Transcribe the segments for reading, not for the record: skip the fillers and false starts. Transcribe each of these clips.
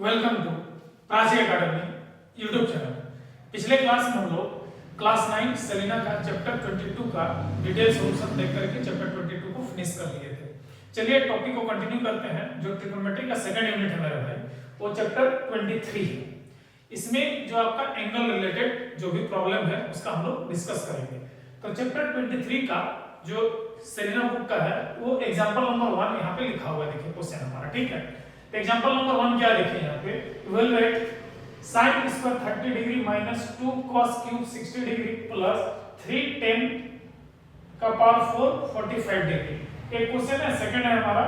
Welcome to Prachi Academy YouTube channel. पिछले class में हम लोग क्लास 9 सेलिना का चैप्टर 22 का डिटेल सॉल्यूशन देख करके चैप्टर 22 को फिनिश कर लिए थे। चलिए टॉपिक को कंटिन्यू करते हैं। जो ट्रिग्नोमेट्री का सेकंड यूनिट है मेरे भाई, वो चैप्टर 23 है। इसमें जो आपका एंगल रिलेटेड जो भी प्रॉब्लम है उसका हम लोग डिस्कस करेंगे। तो चैप्टर 23 का जो सेलिना बुक का है वो एग्जांपल नंबर 1 यहाँ पे लिखा हुआ है। देखिए क्वेश्चन हमारा, ठीक है। तो एग्जांपल नंबर 1 क्या देखिए यहाँ पे, evaluate sin square 30 degree minus 2 cos cube 60 degree plus 3 tan का पावर 4 45 डिग्री। एक क्वेश्चन है। सेकंड है हमारा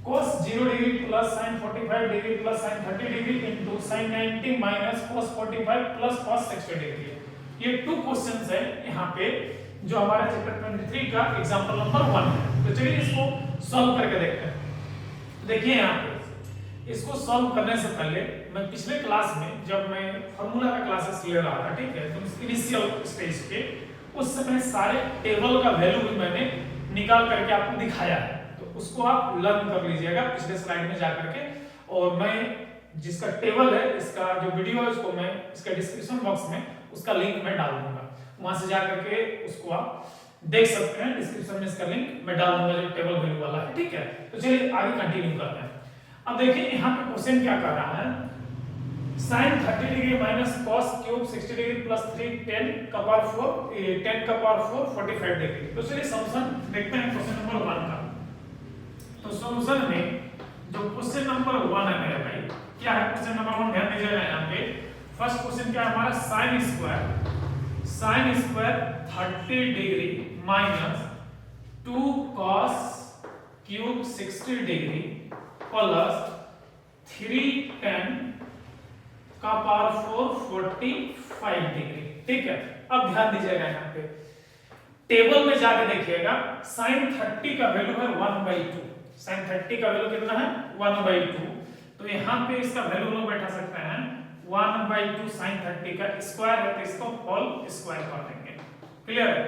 cos 0 degree plus sin 45 degree plus sin 30 degree into sin 90 minus cos 45 plus cos 60 degree. ये टू क्वेश्चंस है यहाँ पे जो हमारे चैप्टर 23 का एग्जांपल नंबर 1 है। तो चलिए इसको सॉल्व करके देखते हैं। देखिए यहाँ पे इसको सॉल्व करने से पहले मैं पिछले क्लास में जब मैं फार्मूला का क्लासेस ले रहा था, ठीक है, तो इनिशियल स्टेज पे उस समय सारे टेबल का वैल्यू भी मैंने निकाल करके आपको दिखाया है। तो उसको आप लर्न कर लीजिएगा पिछले स्लाइड में जाकर के। और मैं जिसका टेबल है, इसका जो वीडियो है उसको मैं इसका डिस्क्रिप्शन बॉक्स में उसका लिंक मैं डाल दूंगा, वहां से जाकर के उसको आप देख सकते हैं। डिस्क्रिप्शन में इसका लिंक मैं डाल दूंगा जो टेबल वैल्यू वाला है, ठीक है। तो चलिए आगे कंटिन्यू करते हैं। अब देखिए यहाँ पे क्वेश्चन क्या कर रहा है, sin 30 degree minus cos cube 60 degree plus 3 tan का पावर 4 45 डिग्री। तो चलिए सॉल्यूशन देखते हैं क्वेश्चन नंबर 1 का। तो सॉल्यूशन में जो क्वेश्चन नंबर 1 है मेरे भाई, क्या है क्वेश्चन नंबर 1, ध्यान दीजिएगा यहाँ पे। फर्स्ट क्वेश्चन क्या है हमारा, sin square 30 degree minus 2 cos cube 60 degree plus 3 tan का पावर 4 45 डिग्री, ठीक है। अब ध्यान दीजिएगा यहाँ पे टेबल में जाके देखिएगा sin 30 का वैल्यू है 1/2। sin 30 का वैल्यू कितना है 1/2। तो यहाँ पे इसका वैल्यू लोग बैठा सकते हैं 1/2 sin 30 का स्क्वायर है तो इसको होल स्क्वायर कर देंगे, क्लियर है।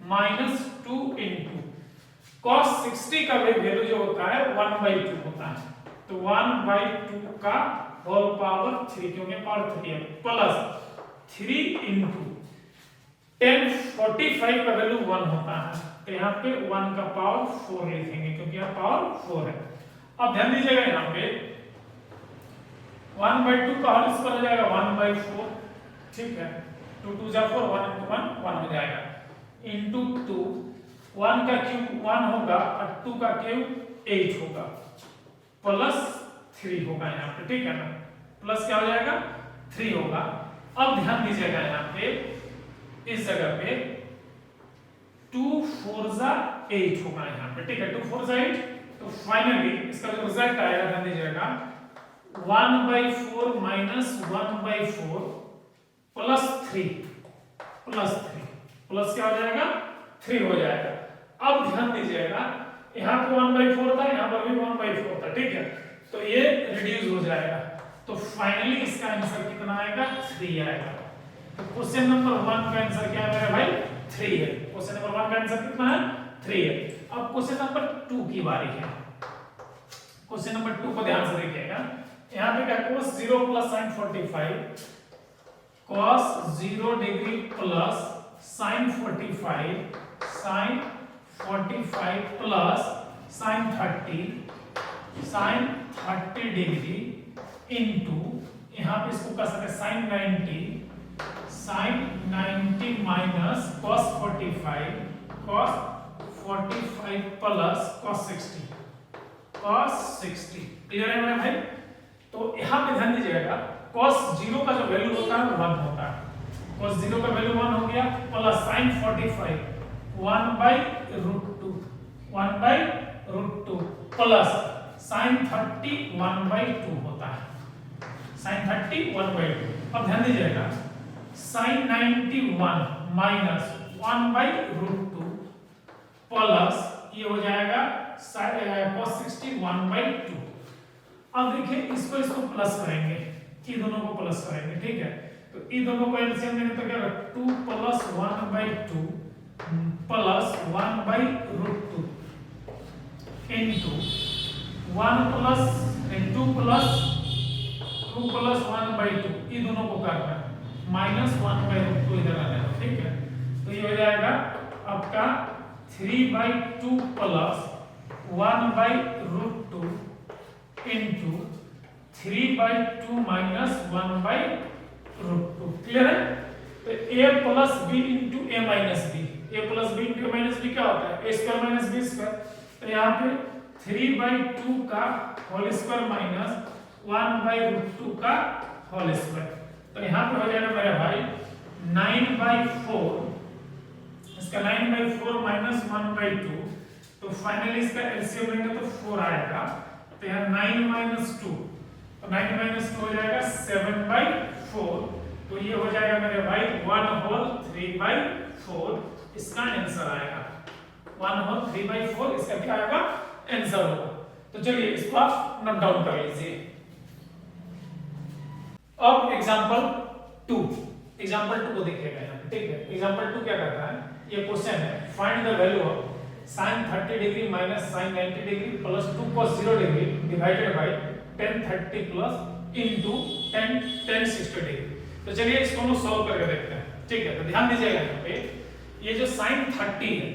माइनस 2 इंटू cos 60 का वैल्यू जो होता है 1/2 होता है, तो 1/2 का होल पावर 3, क्योंकि पावर 3 है, प्लस 3 इंटू tan 45 का वैल्यू 1 होता है, तो यहाँ पे 1 का पावर 4 लिखेंगे क्योंकि यहाँ पावर 4 है। अब ध्यान दीजिएगा यहाँ पे 1/2 का होल स्क्वायर हो जाएगा 1/4, ठीक है। 2 2 जा 4, 1 into 1 1 हो जाएगा, इंटू 2 1 का क्यूब 1 होगा और 2 का क्यूब 8 होगा, प्लस 3 होगा यहाँ पे, ठीक है ना। प्लस क्या हो जाएगा 3 होगा। अब ध्यान दीजिएगा यहाँ पे इस जगह पे 2 4 जा 8 होगा यहाँ पे, ठीक है। 2 4 जा 8, तो फाइनली इसका जो रिजल्ट आएगा ध्यान दीजिएगा 1/4 माइनस 1/4 प्लस 3 प्लस क्या हो जाएगा 3 हो जाएगा। अब ध्यान दीजिएगा यहाँ पे 1/4 था, यहाँ पर भी 1/4 था, ठीक है। तो ये रिड्यूस हो जाएगा, तो फाइनली इसका आंसर कितना आएगा 3 आएगा। तो क्वेश्चन नंबर 1 का आंसर क्या है मेरे भाई 3 है। क्वेश्चन नंबर 1 का आंसर कितना है 3 है। अब क्वेश्चन नंबर 2 की बारी है। क्वेश्चन नंबर 2 को ध्यान से देखिएगा। यहाँ पे क्या cos 0 plus sin 45, cos 0 degree plus sin 45 plus sin 30 degree into यहाँ पे इसको कर सकते sin 90 minus cos 45 plus cos 60। Clear है मेरे भाई। तो यहाँ पे ध्यान दीजिएगा cos 0 का जो वैल्यू होता है 1 होता है, cos 0 का वैल्यू 1 हो गया, प्लस sin 45 1/√2 प्लस sin 30 1/2 होता है, sin 30 1/2। अब ध्यान दीजिएगा sin 91 माइनस 1/√2 प्लस ये हो जाएगा cos 60 1/2। अब देखिए इसको प्लस करेंगे, ये दोनों को प्लस करेंगे, ठीक है। तो ये दोनों को एलसीएम देने तो क्या होगा 2 plus 1/2 plus 1/√2 into 1 plus 2 plus 2 plus 1/2 ये दोनों को करना है माइनस 1/2 इधर आना है, ठीक है। तो ये हो जाएगा आपका 3/2 प्लस 1/√2 इंटू 3/2 माइनस 1/√2। क्लियर है? तो a plus b into a minus b, a plus b into a minus b क्या होता है? a square minus b square. तो यहाँ पे 3/2 का होल स्क्वायर माइनस 1/√2 का होल स्क्वायर। तो यहाँ पे हो जाएगा मेरे भाई 9/4, इसका 9/4 माइनस 1/2। तो फाइनली इसका एलसीएम लेंगे तो 4 आएगा। तो यहाँ 9 - 2, तो 9 - 2 हो जाएगा 7/4। तो ये हो जाएगा मेरे भाई 1/3/4 इसका आंसर आएगा। 1/3/4 इसका क्या आएगा? आंसर होगा। तो चलिए इसको आप नोट डाउन कर लीजिए। अब एग्जांपल 2 को देखिएगा यहाँ पे, ठीक है। एग्जांपल 2 क्या करता है? ये क्वेश्चन है, find the value of sin 30 degree minus sin 90 degree plus 2 cos 0 degree divided by tan 30 plus into tan 60 degree. तो चलिए इसको हम सॉल्व करके देखते हैं, ठीक है। तो ध्यान दीजिएगा यहाँ पे ये जो sin 30 है,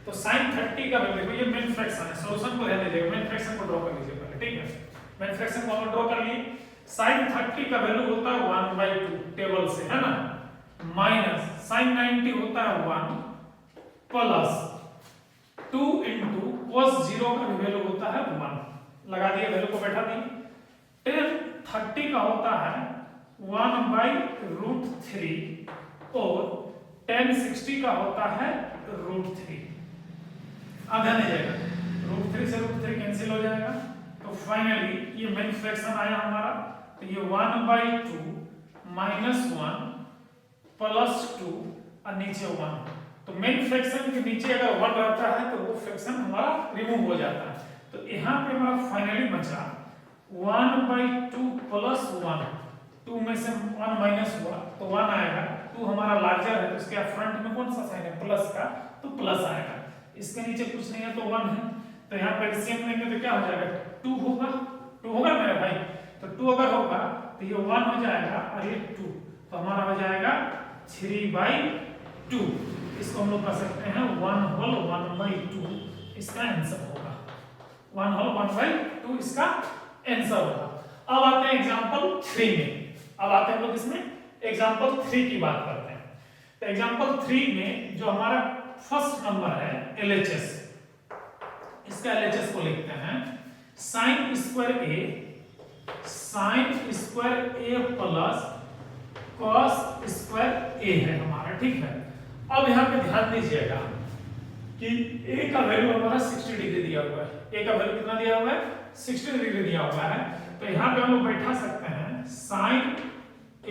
तो sin 30 का वैल्यू देखो, ये मेन फ्रैक्शन है। सॉल्यूशन को ध्यान दीजिएगा, मेन फ्रैक्शन को ड्रॉ कर लीजिए पहले, ठीक है। मेन फ्रैक्शन को हम ड्रॉ कर लिए। sin 30 का वैल्यू होता है 1/2 टेबल से, है ना, माइनस sin 90 होता है 1 प्लस 2 इंटू cos 0 का वैल्यू होता है 1, लगा दिए, वैल्यू को बैठा दिए। tan 30 का होता है 1/√3 और tan 60 का होता है √3। अब ध्यान दीजिएगा, √3 से √3 कैंसिल हो जाएगा। तो फाइनली ये मेन फ्रैक्शन आया हमारा। तो ये 1/2 माइनस 1 प्लस 2 और नीचे 1। तो मेन फ्रैक्शन के नीचे अगर 1 रहता है तो वो फ्रैक्शन हमारा रिमूव हो जाता है। तो यहाँ पे हमारा फाइनली बचा 1/2 प्लस 1, 2 में से 1 माइनस हुआ तो 1 आएगा। 2 हमारा लार्जर है तो इसके फ्रंट में कौन सा साइन है? प्लस का, तो प्लस आएगा। इसके नीचे कुछ नहीं है तो 1 है। तो यहाँ पे एलसीएम लेंगे तो क्या हो जाएगा? 2 होगा। 2 होगा मेरे भाई। तो 2 अगर होगा तो ये 1 हो जाएगा और ये 2, तो हमारा हो जाएगा 3/2। इसको हम लोग कर सकते हैं 1 होल 1/2 इसका आंसर होगा। 1 होल 1/2 इसका आंसर होगा। अब आते हैं एग्जांपल 3 में। अब आते हैं हम लोग इसमें एग्जांपल 3 की बात करते हैं। तो एग्जांपल 3 में जो हमारा फर्स्ट नंबर है LHS, इसका LHS को लिखते हैं sin square a plus cos square a है हमारा, ठीक है। अब यहाँ पे ध्यान दीजिएगा कि a का वैल्यू हमारा 60 डिग्री दिया हुआ है। a का वैल्यू कितना दिया हुआ है? 60 डिग्री दिया हुआ है। तो यहाँ पे हम लोग बैठा सकते हैं sin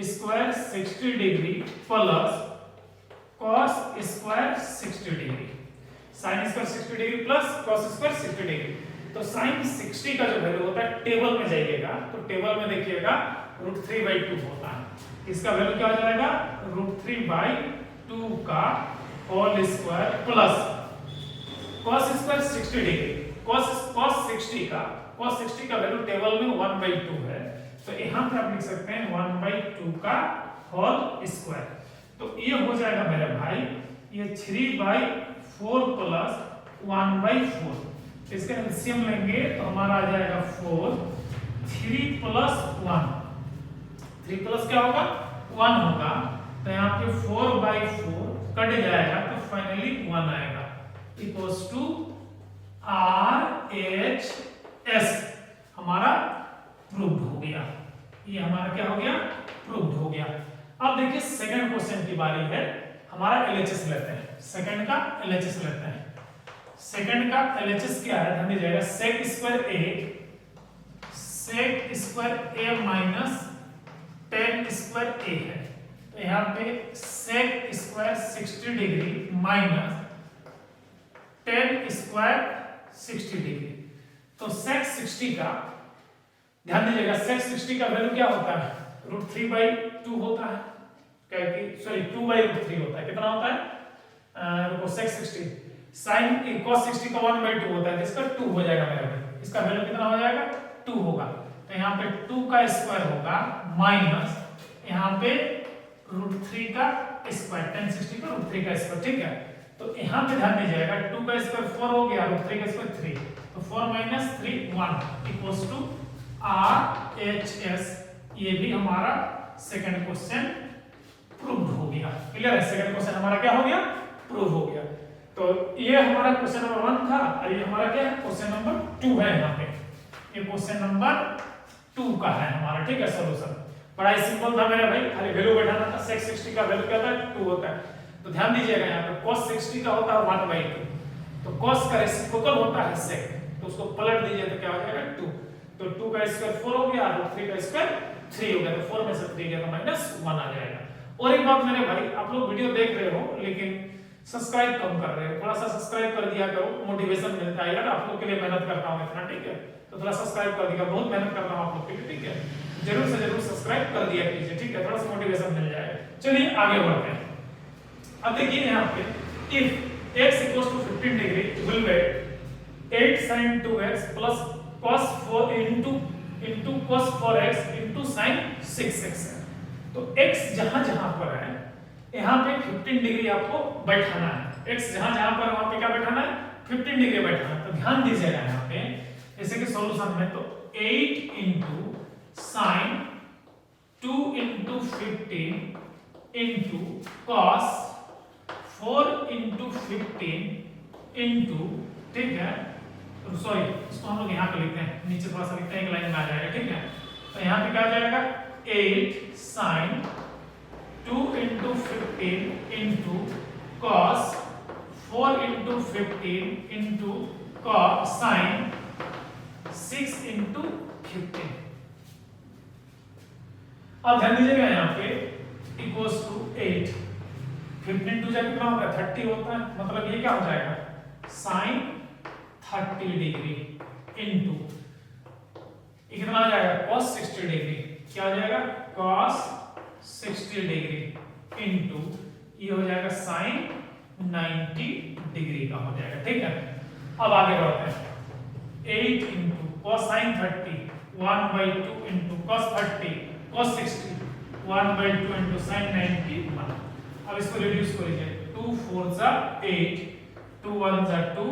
square 60 degree plus cos square 60 degree. sin square 60 degree plus cos square 60 degree. तो sin 60 का जो वैल्यू होता है, टेबल में जाइएगा तो टेबल में देखिएगा √3/2 होता है। इसका वैल्यू क्या हो जाएगा? √3/2 का whole square plus cos square 60 degree. cos 60 का वैल्यू टेबल में 1/2 है। तो यहाँ पे आप लिख सकते हैं 1/2 का होल स्क्वायर। तो ये हो जाएगा मेरे भाई ये 3/4 प्लस 1/4। इसका एलसीएम लेंगे तो हमारा आ जाएगा 4। 3 प्लस 1, 3 प्लस क्या होगा? 1 होगा। तो यहाँ पे 4/4 कट जाएगा तो फाइनली 1 आएगा इक्वल्स टू RHS। हमारा प्रूव्ड हो गया। ये हमारा क्या हो गया? प्रूव्ड हो गया। अब देखिए सेकंड क्वेश्चन की बारी है। हमारा LHS लेते हैं, सेकंड का LHS लेते हैं। सेकंड का LHS क्या है? ध्यान दीजिएगा, sec square a minus tan square a है। तो यहाँ पे sec square 60 degree minus tan square 60 degree. तो sec 60 का ध्यान दीजिएगा, sec 60 का वैल्यू क्या होता है? √3/2 होता है, क्या कि सॉरी 2/√3 होता है। कितना होता है? रुको, sec 60 sin cos 60 का 1/2 होता है, जिसका 2 हो जाएगा मेरा भाई। इसका वैल्यू कितना हो जाएगा? 2 होगा। तो यहाँ पे 2 का स्क्वायर होगा माइनस यहाँ पे √3 का स्क्वायर, 1060 का √3 का स्क्वायर, ठीक है। तो यहाँ पे ध्यान दीजिएगा 2 का स्क्वायर 4 हो गया, √3 का स्क्वायर 3, तो 4 - 3 1 इक्वल्स टू RHS। ये भी हमारा सेकंड क्वेश्चन प्रूव हो गया। क्लियर है, सेकंड क्वेश्चन हमारा क्या हो गया, प्रूव हो गया। तो ये हमारा क्वेश्चन नंबर 1 था और ये हमारा क्या है, क्वेश्चन नंबर 2 है। यहाँ पे ये क्वेश्चन नंबर 2 का है हमारा, ठीक है। सॉल्यूशन बड़ा ही सिंपल था मेरे भाई, खाली वैल्यू बैठाना था। sec 60 का वैल्यू क्या था, 2 होता है। तो ध्यान दीजिएगा यहाँ पे cos 60 का होता है 1/2, तो cos का रेसिप्रोकल होता है sec, तो उसको पलट दीजिए तो क्या हो जाएगा 2। तो 2 का स्क्वायर 4 हो गया, √3 का स्क्वायर 3 हो गया, तो 4 में से 3 गया तो -1 आ जाएगा। और एक बात मेरे भाई, आप लोग वीडियो देख रहे हो लेकिन सब्सक्राइब कम कर रहे हो, थोड़ा सा सब्सक्राइब कर दिया करो, मोटिवेशन मिलता है यार। आप लोग के लिए मेहनत करता हूं इतना, ठीक है। तो थोड़ा सब्सक्राइब कर दिया, बहुत मेहनत करता हूं आप लोग के लिए, ठीक है। जरूर से जरूर सब्सक्राइब कर दिया कीजिए, ठीक है, थोड़ा सा मोटिवेशन मिल जाएगा। चलिए आगे बढ़ते हैं। अब देखिए यहाँ पे if x = 15 degree will be 8 sin 2x plus cos 4 into cos 4x into sin 6x है। तो x जहां पर है यहाँ पे 15 डिग्री आपको बैठाना है। x जहां पर वहां पे क्या बैठाना है, 15 डिग्री बैठाना है। तो ध्यान दीजिएगा यहाँ पे जैसे कि सॉल्यूशन में, तो 8 into sin 2 into 15 into cos 4 into 15 into, ठीक है, सॉरी इसको हम लोग यहाँ पे लिखते हैं, नीचे थोड़ा सा लिखते हैं, एक लाइन में आ जाएगा, ठीक है। तो यहाँ पे क्या आ जाएगा, 8 sin 2 into 15 into cos 4 into 15 into cos sin 6 into 15। अब ध्यान दीजिएगा यहाँ पे इक्वल्स टू 8, 15 टू कितना होता है 30 होता है, मतलब ये क्या हो जाएगा sin 30 डिग्री इनटू कितना आ जाएगा cos 60 डिग्री, क्या आ जाएगा cos 60 डिग्री इनटू ये हो जाएगा sin 90 डिग्री का हो जाएगा, ठीक है। अब आगे बढ़ते हैं। 8 into cos sin 30 1/2 into cos 30 cos 60 1/2 into sin 90 1। अब इसको रिड्यूस कर लीजिए, 2 4 जा 8 2 1 जा 2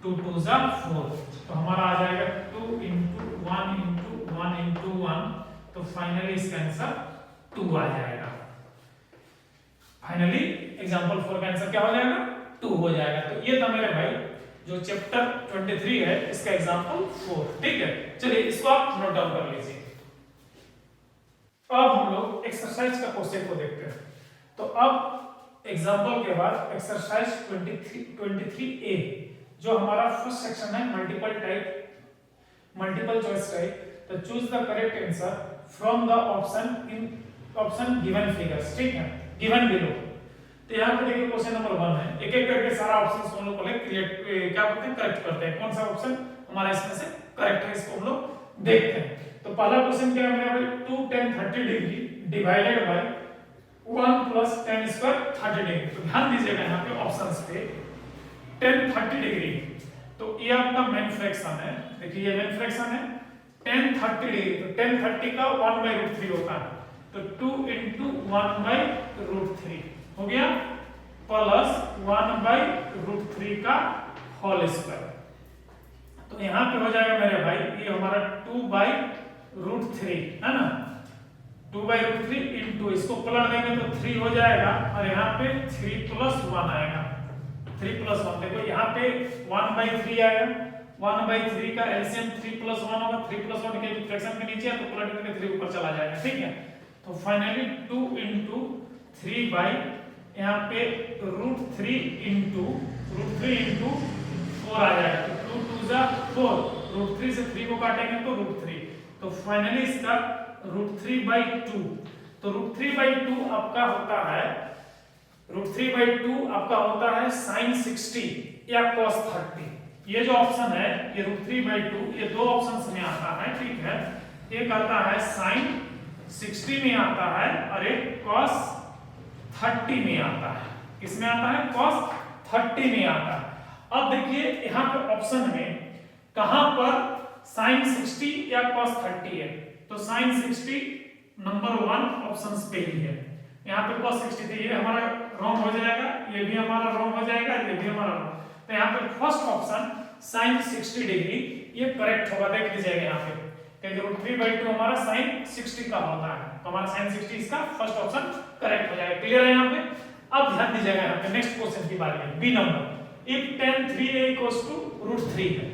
2 2 जा 4, तो हमारा आ जाएगा 2 into 1 into 1 into 1, तो फाइनली इसका आंसर 2 आ जाएगा। फाइनली एग्जांपल 4 का आंसर क्या हो जाएगा 2 हो जाएगा। तो ये था मेरे भाई जो चैप्टर 23 है इसका एग्जांपल 4, ठीक है। चलिए इसको आप नोट डाउन कर लीजिए। अब हम लोग एक्सरसाइज का क्वेश्चन को देखते हैं। तो अब एग्जांपल के बाद एक्सरसाइज 23A जो हमारा फर्स्ट सेक्शन है मल्टीपल चॉइस टाइप, तो choose the correct answer from the option given figures, ठीक है, गिवन बिलो। तो यहाँ पे देखिए क्वेश्चन नंबर 1 है, एक एक करके सारा ऑप्शन हम लोग पहले क्या करते हैं करेक्ट करते हैं, कौन सा ऑप्शन हमारा इसमें से करेक्ट है इसको हम लोग देखते हैं। तो पहला क्वेश्चन क्या है मेरा भाई, 2 tan 30 degree divided by 1 plus tan square 30 degree. तो ध्यान दीजिएगा यहाँ पे ऑप्शंस पे tan 30 डिग्री, तो ये आपका मेन फ्रैक्शन है, देखिए ये मेन फ्रैक्शन है tan 30 डिग्री, तो tan 30 का 1/√3 होता है, तो 2 into 1/√3 हो गया प्लस 1/√3 का होल स्क्वायर। तो यहाँ पे हो जाएगा मेरे भाई ये हमारा 2/√3 है ना, 2/√3 into इसको पलट देंगे तो 3 हो जाएगा और यहाँ पे 3 + 1 आएगा, 3 + 1 देखो यहाँ पे 1/3 आएगा, 1/3 का एलसीएम 3 + 1 होगा, 3 + 1 के फ्रैक्शन के नीचे है तो पलट करके 3 ऊपर चला जाएगा, ठीक है। तो फाइनली 2 into 3 यहाँ पे √3 into 4 आ जाएगा, तो 2 2 जा 4, √3 से 3 को काटेंगे तो √3, तो फाइनली इसका √3/2, तो √3/2 आपका होता है sin 60 या cos 30। ये जो ऑप्शन है ये √3/2 ये दो ऑप्शंस में आता है, ठीक है। एक आता है sin 60 में आता है और एक cos 30 में आता है, किसमें आता है cos 30 में आता है। अब देखिए यहाँ पे ऑप्शन में कहां पर साइन 60 या cos 30 है, तो साइन 60 नंबर 1 ऑप्शंस पे ही है। यहाँ पे cos 60 थी, ये हमारा रॉन्ग हो जाएगा, ये भी हमारा रॉन्ग हो जाएगा, ये भी हमारा रॉन्ग। तो यहाँ पे फर्स्ट ऑप्शन साइन 60 डिग्री ये करेक्ट होगा। देख लीजिएगा यहाँ पे, क्योंकि √3/2 हमारा साइन 60 का होता है, तो हमारा साइन 60 इसका फर्स्ट ऑप्शन करेक्ट हो जाएगा। क्लियर है यहाँ पे? अब ध्यान दीजिएगा यहाँ पे नेक्स्ट क्वेश्चन की बात है, B number. If tan 3a = √3 है,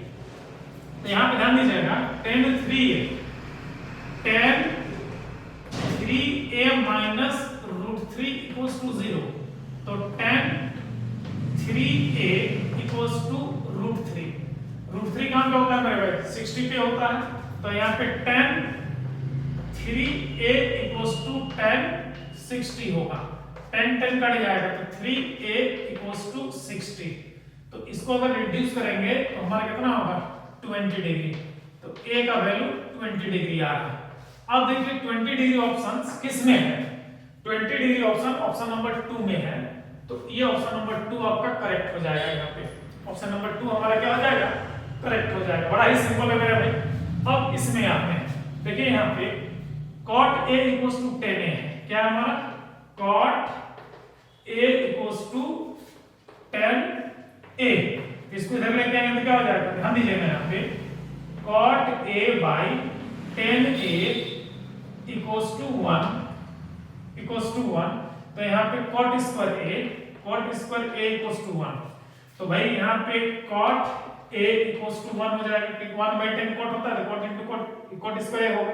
तो यहाँ पे ध्यान दीजिएगा tan 3a minus √3 = 0, तो tan 3a = √3। √3 कहाँ पे होता है मेरे भाई? 60 पे होता है, तो यहाँ पे tan 3a = tan 60 होगा। tan कट जाएगा तो 3a = 60, तो इसको अगर रिड्यूस करेंगे तो हमारा कितना होगा? 20 डिग्री। तो a का वैल्यू 20 डिग्री आ रहा है। अब देखिए 20 डिग्री ऑप्शंस किस में है? 20 डिग्री ऑप्शन नंबर 2 में है, तो ये ऑप्शन नंबर 2 आपका करेक्ट हो जाएगा। यहाँ पे ऑप्शन नंबर 2 हमारा क्या हो जाएगा? करेक्ट हो जाएगा। बड़ा ही सिंपल है मेरे भाई। अब इसमें आते हैं, देखिए यहाँ पे cot a = tan a है। क्या है हमारा? cot a = tan a। इसको इधर लेके आएंगे तो क्या हो जाएगा? ध्यान दीजिएगा यहाँ पे cot a/tan a = 1, तो यहाँ पे cot स्क्वायर a = 1। तो भाई यहाँ पे cot a = 1 हो जाएगा, क्योंकि 1/tan cot होता है, cot into cot स्क्वायर होगा।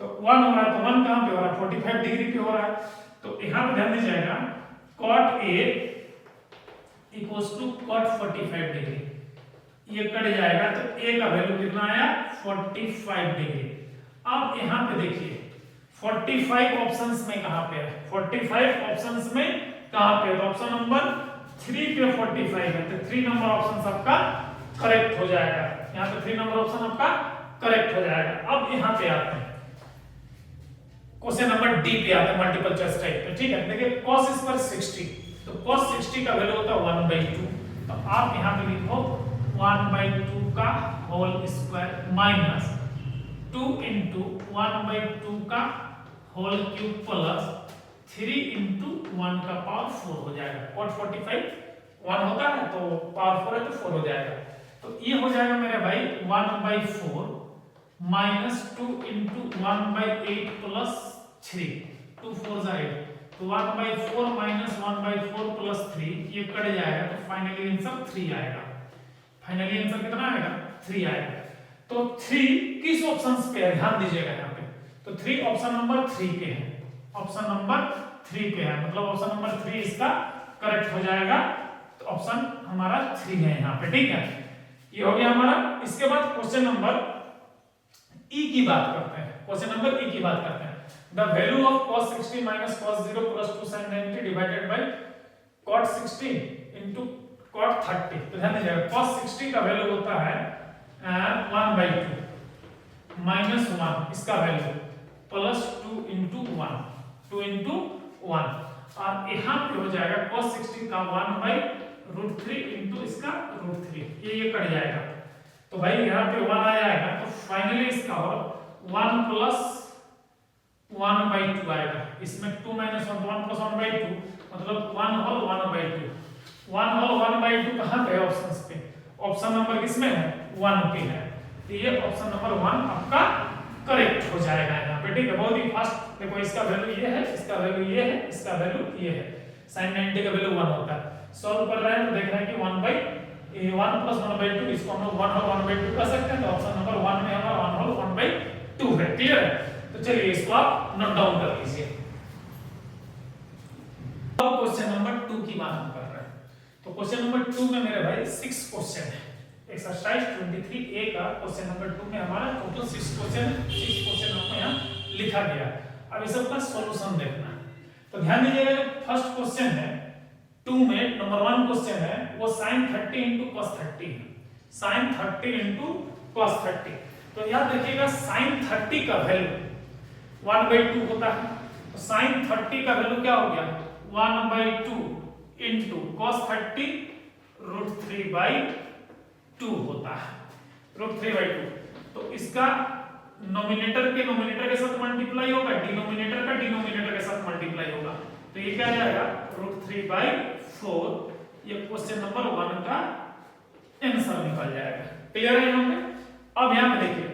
तो 1 हो रहा है, तो 1 कहाँ पे हो रहा है? 45 डिग्री पे हो रहा है। तो यहाँ पे ध्यान दीजिएगा cot a = cot 45 डिग्री, ये कट जाएगा, तो a का वैल्यू कितना आया? 45 डिग्री। अब यहाँ पे देखिए 45 ऑप्शंस में कहां पे है? 45 ऑप्शंस में कहां पे है? तो ऑप्शन नंबर 3 पे 45 है, तो 3 नंबर ऑप्शन आपका करेक्ट हो जाएगा। यहाँ पे 3 नंबर ऑप्शन आपका करेक्ट हो जाएगा। अब यहाँ पे आते हैं क्वेश्चन नंबर डी पे आते हैं, मल्टीपल चॉइस टाइप पे। ठीक है, देखिए cos स्क्वायर 60, तो cos 60 का वैल्यू होता है 1/2, तो आप यहाँ पे लिखो 1/2 का होल स्क्वायर माइनस 2 × 1/2 का होल क्यूब प्लस 3 × 1 का पावर 4 हो जाएगा। cot 45 1 होता है, तो पावर 4 है तो 4 हो जाएगा। तो ये हो जाएगा मेरे भाई 1/4 माइनस 2 × 1/8 प्लस 3, 2 4 जा 8, तो 1/4 माइनस 1/4 प्लस 3 ये कट जाएगा, तो फाइनली आंसर 3 आएगा। फाइनली आंसर कितना आएगा? 3 आएगा। तो 3 किस ऑप्शंस पे है? ध्यान दीजिएगा यहाँ पे, तो 3 ऑप्शन नंबर 3 पे है। ऑप्शन नंबर 3 पे है, मतलब ऑप्शन नंबर 3 इसका करेक्ट हो जाएगा। तो ऑप्शन हमारा 3 है यहाँ पे। ठीक है, ये हो गया हमारा। इसके बाद क्वेश्चन नंबर ई की बात करते हैं। क्वेश्चन नंबर ई की बात करते हैं। The value of cos 60 minus cos 0 plus 2 sin 90 divided by cot 60 into cot 30। तो ध्यान दीजिएगा cos 60 का वैल्यू होता है 1/2 माइनस 1 इसका वैल्यू प्लस 2 × 1, 2 × 1, और यहाँ पे हो जाएगा cos 60 का 1/√3 into इसका √3, ये कट जाएगा। तो भाई यहाँ पे 1 आ जाएगा, तो फाइनली इसका होगा 1 + 1/2 आएगा। इसमें 2 - 1 तो 1 + 1/2, मतलब 1 होल 1/2। 1 होल 1/2 कहाँ पे है? ऑप्शंस पे। ऑप्शन नंबर किसमें है? 1 पे है, तो ये ऑप्शन नंबर 1 आपका करेक्ट हो जाएगा यहाँ पे। ठीक है, बहुत ही फास्ट। देखो इसका वैल्यू ये है, इसका वैल्यू ये है, इसका वैल्यू ये है। sin 90 का वैल्यू 1 होता है। सॉल्व कर रहे हैं तो देख रहे हैं कि 1 + 1/2, इसको हम लोग 1 होल 1/2 कर सकते हैं। तो ऑप्शन नंबर 1 में हमारा 1 होल 1/2 है। क्लियर है? तो चलिए इसको आप नोट डाउन कर लीजिए। अब क्वेश्चन नंबर 2 की बात हम कर रहे हैं। तो क्वेश्चन नंबर 2 में मेरे भाई 6 क्वेश्चन है। एक्सरसाइज 23A का क्वेश्चन नंबर 2 में हमारा टोटल 6 क्वेश्चन आपको यहाँ लिखा गया। अब इस सबका सॉल्यूशन देखना है। तो ध्यान दीजिएगा, फर्स्ट क्वेश्चन है 2 में नंबर 1 क्वेश्चन है वो sin 30 × cos 30 है। sin 30 × cos 30, तो याद रखिएगा sin 30 का वैल्यू 1/2 होता है। तो sin 30 का वैल्यू क्या हो गया? 1/2 × cos 30 √3/2 होता है। √3/2, तो इसका नोमिनेटर के नोमिनेटर के साथ मल्टीप्लाई होगा, डिनोमिनेटर का डिनोमिनेटर के साथ मल्टीप्लाई होगा, तो ये क्या आ जाएगा √3/4। ये क्वेश्चन नंबर 1 का आंसर निकल जाएगा। क्लियर है यहाँ पे? अब यहाँ पे देखिए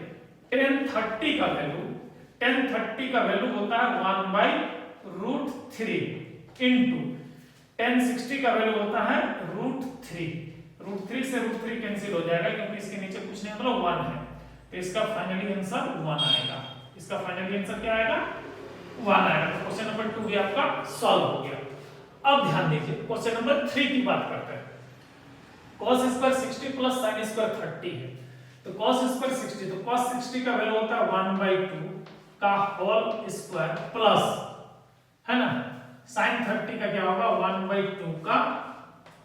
1030 का वैल्यू होता है 1/√3 इनटू 1060 का वैल्यू होता है √3 से √3 कैंसिल हो जाएगा क्योंकि इसके नीचे कुछ नहीं मतलब 1 है, तो इसका फाइनली आंसर 1 आएगा। इसका फाइनली आंसर क्या आएगा? 1 आएगा। तो क्वेश्चन नंबर 2 भी आपका सॉल्व हो गया। अब ध्यान दीजिए क्वेश्चन नंबर 3 की बात करते हैं। cos square 60 plus sin square 30 है, तो cos स्क्वायर 60, तो cos 60 का वैल्यू होता है 1/2 का होल स्क्वायर प्लस, है ना, sin 30 का क्या होगा 1/2 का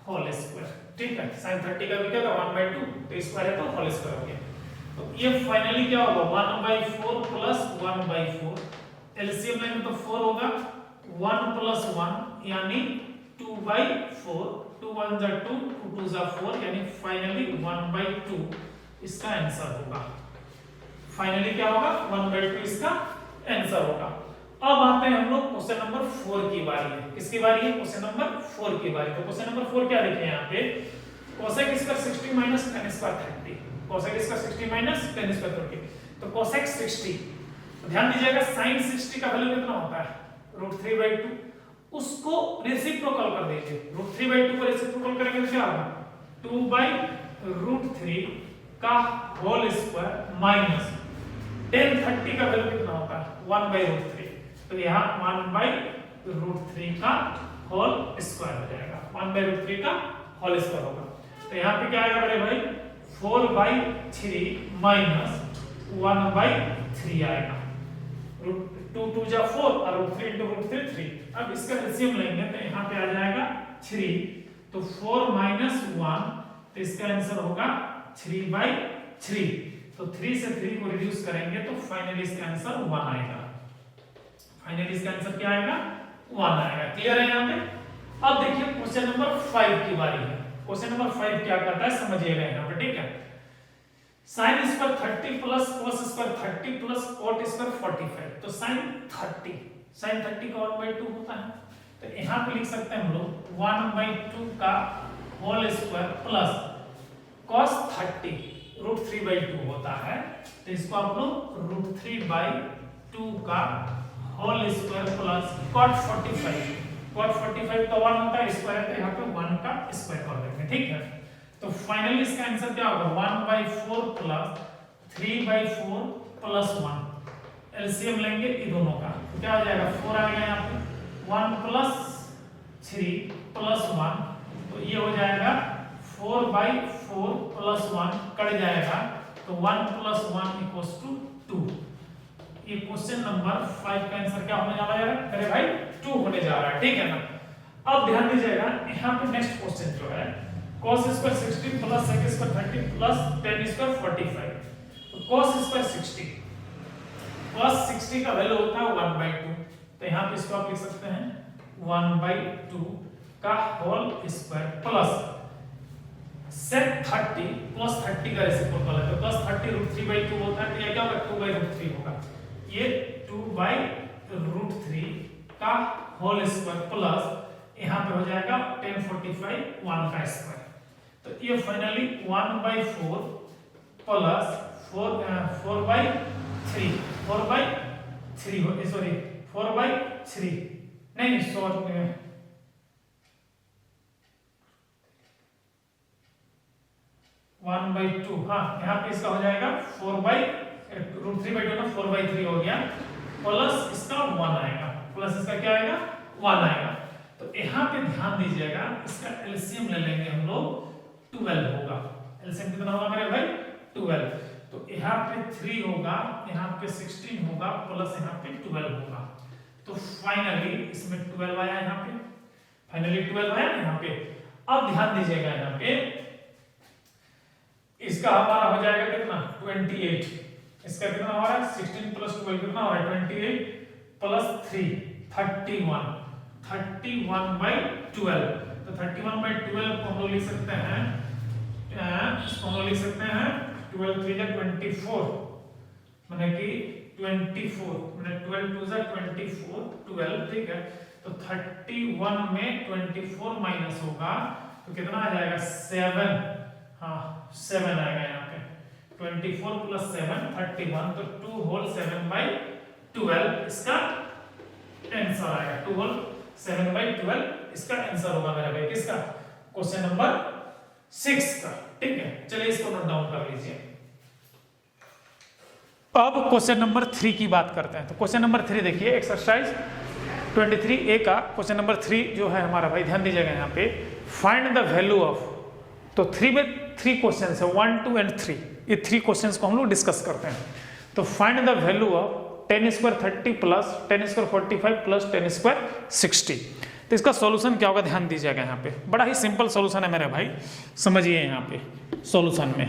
होल स्क्वायर। ठीक है, sin 30 का भी क्या था 1/2, तो स्क्वायर है तो होल स्क्वायर हो गया। तो ये फाइनली क्या होगा 1/4 प्लस 1/4, एलसीएम लेंगे तो 4 होगा, 1 प्लस 1 यानी 2/4, 2 1 जा 2, 2 2 जा 4, यानी फाइनली 1/2 इसका आंसर होगा। फाइनली क्या होगा 1/2 इसका आंसर होगा। अब आते हैं हम लोग क्वेश्चन नंबर 4 की बारी है। किसकी बारी है? क्वेश्चन नंबर 4 की बारी। तो क्वेश्चन नंबर 4 क्या लिखे हैं यहाँ पे? cosec square 60 minus tan square 30, cosec square 60 minus tan square 30, तो cosec 60, ध्यान दीजिएगा sin 60 का वैल्यू कितना होता है √3/2, उसको रेसिप्रोकल कर दीजिए, √3/2 को रेसिप्रोकल करेंगे तो क्या होगा 2/√3 का होल स्क्वायर माइनस tan 30 का वैल्यू कितना होता है 1/√3, तो यहाँ 1/√3 का होल स्क्वायर हो जाएगा, 1/√3 का होल स्क्वायर होगा। तो यहाँ पे क्या आएगा बड़े भाई 4/3 माइनस 1/3 आएगा, 2 2 जा 4 और √3 into √3 3। अब इसका एलसीएम लेंगे तो यहाँ पे आ जाएगा 3, तो 4 माइनस 1, तो इसका आंसर होगा 3/3। तो 3 से 3 को रिड्यूस करेंगे तो फाइनली इसका आंसर 1 आएगा। फाइनली इसका आंसर क्या आएगा 1 आएगा। क्लियर है यहाँ पे? अब देखिए क्वेश्चन नंबर 5 की बारी है। क्वेश्चन नंबर 5 क्या करता है समझिएगा यहाँ पे, ठीक है। sin square 30 plus cos square 30 plus cot square 45, तो sin 30 का 1/2 होता है, तो यहाँ पे लिख सकते हैं हम लोग 1/2 का होल स्क्वायर प्लस cos 30 √3/2 होता है, तो इसको आप लोग √3/2 का होल स्क्वायर प्लस cot 45 का 1 होता है स्क्वायर, तो यहाँ पे 1 का स्क्वायर कर देंगे। ठीक है, तो फाइनली इसका आंसर क्या होगा 1/4 प्लस 3/4 प्लस 1, एलसीएम लेंगे इन दोनों का, तो क्या हो जाएगा 4 आएगा यहाँ पे, 1 प्लस 3 प्लस 1, तो ये हो जाएगा 4/4 प्लस 1 कट जाएगा, तो 1 प्लस 1 इक्वल्स टू 2। ये क्वेश्चन नंबर 5 का आंसर क्या होने जा रहा है? अरे भाई 2 होने जा रहा है, ठीक है ना। अब ध्यान दीजिएगा यहाँ पे नेक्स्ट क्वेश्चन जो है cos square 60 plus sec square 30 plus tan square 45, तो cos स्क्वायर 60 का वैल्यू होता है 1/2, तो यहाँ पे इसको आप लिख सकते हैं 1/2 का whole square plus sec 30 plus 30 का रेसिप्रोकल है, तो प्लस 30 √3/2 होता है, तो ये क्या होगा 2/√3 होगा, ये 2/√3 का होल स्क्वायर प्लस यहाँ पे हो जाएगा tan 45 1 का स्क्वायर, तो ये फाइनली 1/4 प्लस 4/3 नहीं सॉरी 1/2, हाँ यहाँ पे इसका हो जाएगा 4/√3/2 ना 4/3 हो गया, प्लस इसका 1 आएगा, प्लस इसका क्या आएगा 1 आएगा। तो यहाँ पे ध्यान दीजिएगा इसका एलसीएम ले लेंगे हम लोग 12 होगा, एलसीएम कितना होगा मेरे भाई 12, तो यहाँ पे 3 होगा, यहाँ पे 16 होगा, प्लस यहाँ पे 12 होगा, तो फाइनली इसमें 12 आया, यहाँ पे फाइनली 12 आया यहाँ पे। अब ध्यान दीजिएगा यहाँ पे इसका हमारा हो जाएगा कितना 28, इसका कितना हो रहा है 16 प्लस 12 कितना हो रहा है 28 प्लस 3 31/12, तो 31/12 को हम लोग लिख सकते हैं, इसको हम लोग लिख सकते हैं 12 3 24 माने कि 24, माने 12 2 जा 24, 12, ठीक है। तो 31 में 24 माइनस होगा तो कितना आ जाएगा 7, हाँ 7 आएगा यहाँ पे। 24 प्लस 7 31, तो 2 होल 7/12 इसका आंसर आएगा। 2 होल 7/12 इसका आंसर होगा मेरा भाई, किसका? क्वेश्चन नंबर 6 का, ठीक है। चलिए इसको नोट डाउन कर लीजिए। अब क्वेश्चन नंबर 3 की बात करते हैं। तो क्वेश्चन नंबर 3 देखिए, एक्सरसाइज 23A का क्वेश्चन नंबर 3 जो है हमारा भाई, ध्यान दीजिएगा यहाँ पे, फाइंड द वैल्यू ऑफ। तो 3 में 3 क्वेश्चन है, 1 2 एंड 3, ये 3 क्वेश्चन को हम लोग डिस्कस करते हैं। तो find the value of 10 square 30 plus 10 square 45 plus 10 square 60। तो इसका सॉल्यूशन क्या होगा, ध्यान दीजिएगा यहाँ पे, बड़ा ही सिंपल सॉल्यूशन है मेरे भाई, समझिए यहाँ पे सॉल्यूशन में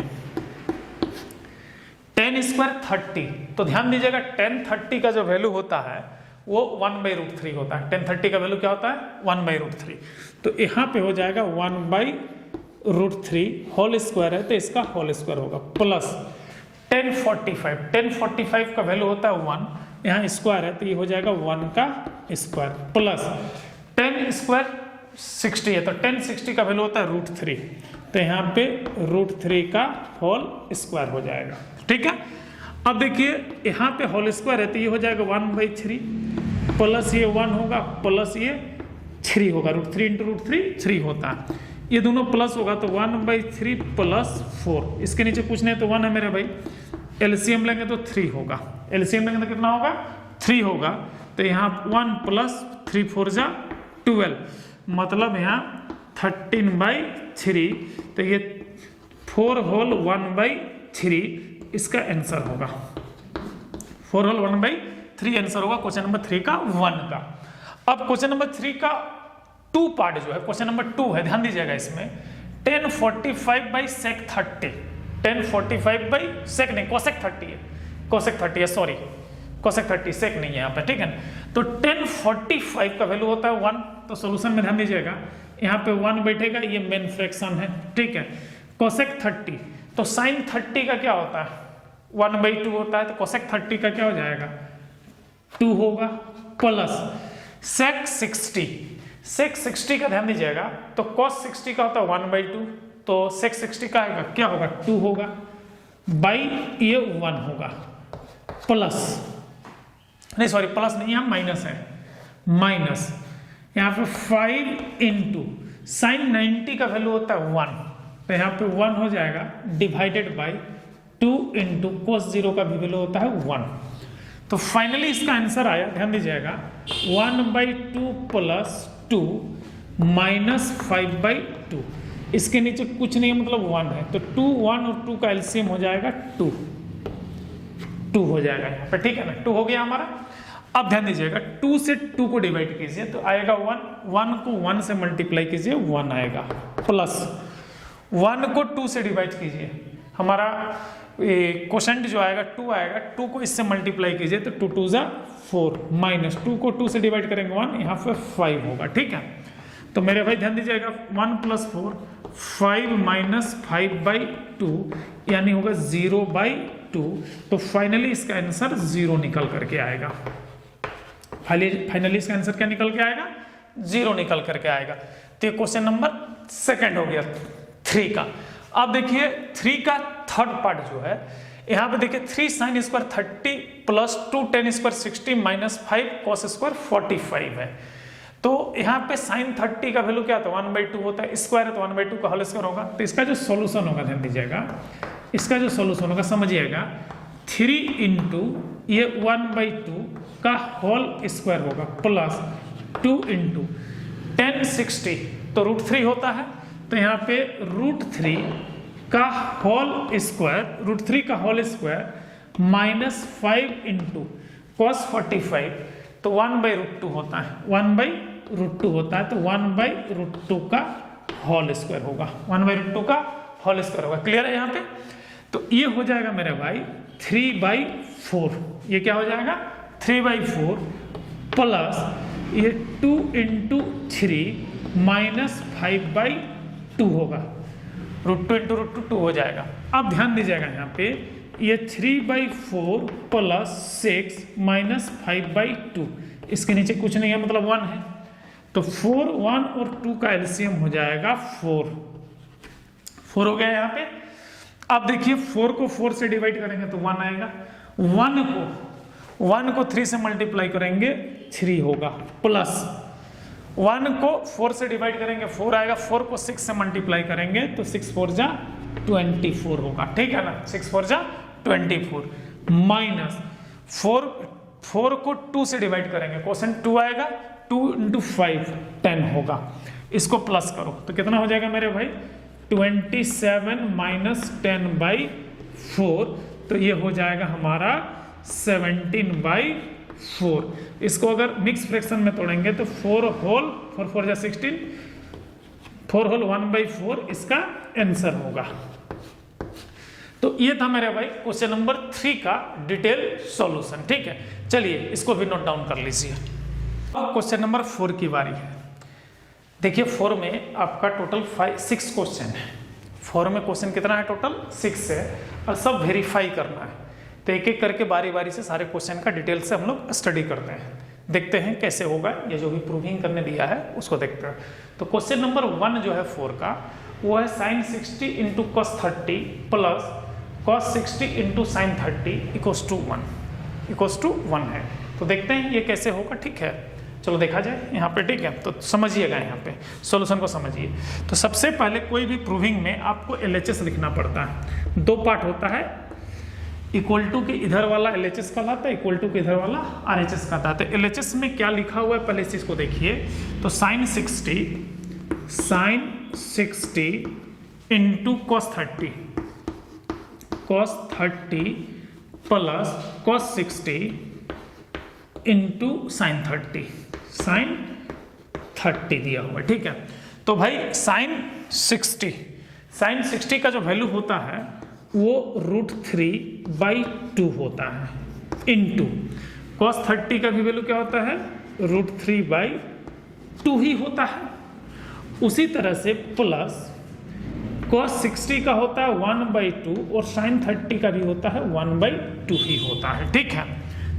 10 स्क्वायर 30, तो ध्यान दीजिएगा 10 30 का जो वैल्यू होता है वो 1/√3 होता है। 10 30 का वैल्यू क्या होता है, 1/√3। तो यहाँ पे हो जाएगा 1/√3 होल स्क्वायर है, तो इसका होल स्क्वायर होगा, प्लस 10 45 का वैल्यू होता है 1, यहाँ स्क्वायर है तो ये हो जाएगा 1 का स्क्वायर, प्लस 10 स्क्वायर 60 है, तो 10 60 का वैल्यू होता है √3, तो यहाँ पे √3 का होल स्क्वायर हो जाएगा, ठीक है। अब देखिए यहाँ पे होल स्क्वायर है तो ये हो जाएगा 1/3 प्लस ये 1 होगा प्लस ये 3 होगा, √3 इंटू √3 3 होता है, ये दोनों प्लस होगा तो 1/3 प्लस 4, इसके नीचे कुछ नहीं तो 1 है मेरे भाई, एलसीएम लेंगे तो 3 होगा, एलसीएम लेंगे तो कितना होगा 3 होगा, तो यहाँ 1 प्लस 3 4 जा 12, मतलब यहाँ 13/3, तो ये 4 होल 1/3 इसका आंसर होगा, 4 होल 1/3 आंसर होगा क्वेश्चन नंबर 3 का 1 का। अब क्वेश्चन नंबर 3 का 2 पार्ट जो है, क्वेश्चन नंबर 2 है, ध्यान दीजिएगा इसमें 1045/sec 30, 1045/sec नहीं cosec 30 है, cosec 30 है, सॉरी cosec 30 sec नहीं है यहाँ पे, ठीक है। तो 1045 का वैल्यू होता है 1, तो सॉल्यूशन में ध्यान दीजिएगा यहाँ पे 1 बैठेगा, ये मेन फ्रैक्शन है, ठीक है। cosec 30, तो sin 30 का क्या होता है 1/2 होता है, तो cosec 30 का क्या हो जाएगा 2 होगा, प्लस sec 60 का ध्यान दीजिएगा, तो cos 60 का होता है 1/2, तो sec 60 का आएगा क्या होगा 2 होगा, बाई ये 1 होगा, प्लस नहीं सॉरी प्लस नहीं, यहाँ माइनस है, माइनस यहाँ पे 5 इंटू साइन 90 का वैल्यू होता है 1, तो यहाँ पे 1 हो जाएगा डिवाइडेड बाई 2 इंटू cos 0 का भी वैल्यू होता है 1। तो फाइनली इसका आंसर आया, ध्यान दीजिएगा 1/2 प्लस 2 माइनस 5/2, इसके नीचे कुछ नहीं है मतलब 1 है, तो 2 1 और 2 का एलसीएम हो जाएगा 2 हो जाएगा यहाँ पे, ठीक है ना, 2 हो गया हमारा। अब ध्यान दीजिएगा 2 से 2 को डिवाइड कीजिए तो आएगा 1 को 1 से मल्टीप्लाई कीजिए 1 आएगा, प्लस 1 को 2 से डिवाइड कीजिए, हमारा क्वोशेंट जो आएगा 2 आएगा, 2 को इससे मल्टीप्लाई कीजिए तो 2 2 जा 4, माइनस 2 को 2 से डिवाइड करेंगे 1, यहाँ पे 5 होगा, ठीक है। तो मेरे भाई ध्यान दीजिएगा 1 + 4 5 माइनस 5/2 यानी होगा 0/2, तो फाइनली इसका आंसर 0 निकल करके आएगा, फाइनली इसका आंसर क्या निकल के आएगा 0 निकल करके आएगा। तो ये क्वेश्चन नंबर 2 हो गया 3 का। अब देखिए 3 का थर्ड पार्ट जो है, यहाँ पे देखिए 3 sin square 30 plus 2 10 square 60 minus 5 cos square 45 है। तो यहाँ पे sin 30 का वैल्यू क्या होता है 1/2 होता है, स्क्वायर है तो 1/2 का होल स्क्वायर होगा। तो इसका जो सॉल्यूशन होगा ध्यान दीजिएगा, इसका जो सॉल्यूशन होगा समझिएगा 3 इंटू ये 1/2 का होल स्क्वायर होगा प्लस 2 इंटू 10 60 तो √3 होता है, तो यहाँ पे √3 का whole square minus 5 into cos 45 तो 1/√2 होता है, 1/√2 होता है, तो 1/√2 का होल स्क्वायर होगा, 1/√2 का होल स्क्वायर होगा। क्लियर है यहाँ पे? तो ये हो जाएगा मेरे भाई 3/4, ये क्या हो जाएगा 3/4 प्लस ये 2 इंटू 3 माइनस 5/2 होगा, √2 इंटू √2 2 हो जाएगा। अब ध्यान दीजिएगा यहाँ पे ये 3/4 प्लस 6 माइनस 5/2, इसके नीचे कुछ नहीं है मतलब 1 है, तो 4, 1 और 2 का एलसीएम हो जाएगा 4 हो गया यहाँ पे। अब देखिए 4 को 4 से डिवाइड करेंगे तो 1 आएगा, 1 को 3 से मल्टीप्लाई करेंगे 3 होगा, प्लस 1 को 4 से डिवाइड करेंगे 4 आएगा, 4 को 6 से मल्टीप्लाई करेंगे तो 6 4 जा 24 होगा, ठीक है ना, 6 4 जा 24 माइनस 4 को 2 से डिवाइड करेंगे, क्वेश्चन 2 आएगा, 2 × 5 10 होगा, इसको प्लस करो तो कितना हो जाएगा मेरे भाई 27 माइनस 10/4, तो ये हो जाएगा हमारा 17/4। इसको अगर मिक्स फ्रैक्शन में तोड़ेंगे तो 4 होल 4 4 जा 16, 4 होल 1/4 इसका आंसर होगा। तो ये था मेरे भाई क्वेश्चन नंबर 3 का डिटेल सॉल्यूशन, ठीक है। चलिए इसको भी नोट डाउन कर लीजिए। अब क्वेश्चन नंबर 4 की बारी है। देखिए 4 में आपका टोटल 6 क्वेश्चन है। 4 में क्वेश्चन कितना है टोटल 6 है और सब वेरीफाई करना है, तो एक एक करके बारी बारी से सारे क्वेश्चन का डिटेल से हम लोग स्टडी करते हैं, देखते हैं कैसे होगा, ये जो भी प्रूविंग करने दिया है उसको देखते हैं। तो क्वेश्चन नंबर 1 जो है 4 का वो है sin 60 × cos 30 plus cos 60 × sin 30 equals to 1 है। तो देखते हैं ये कैसे होगा, ठीक है, चलो देखा जाए यहाँ पे, ठीक है। तो समझिएगा यहाँ पे सॉल्यूशन को समझिए। तो सबसे पहले कोई भी प्रूविंग में आपको LHS लिखना पड़ता है। 2 पार्ट होता है, इक्वल टू के इधर वाला LHS कहलाता है, इक्वल टू के इधर वाला RHS कहलाता है। LHS में क्या लिखा हुआ है पहले इस चीज को देखिए। तो sin 60 × cos 30 plus cos 60 × sin 30 दिया हुआ है, ठीक है। तो भाई sin 60 का जो वैल्यू होता है वो √3/2 होता है, इनटू cos 30 का भी वैल्यू क्या होता है √3/2 ही होता है। उसी तरह से प्लस cos 60 का होता है 1/2 और sin 30 का भी होता है 1/2 ही होता है, ठीक है।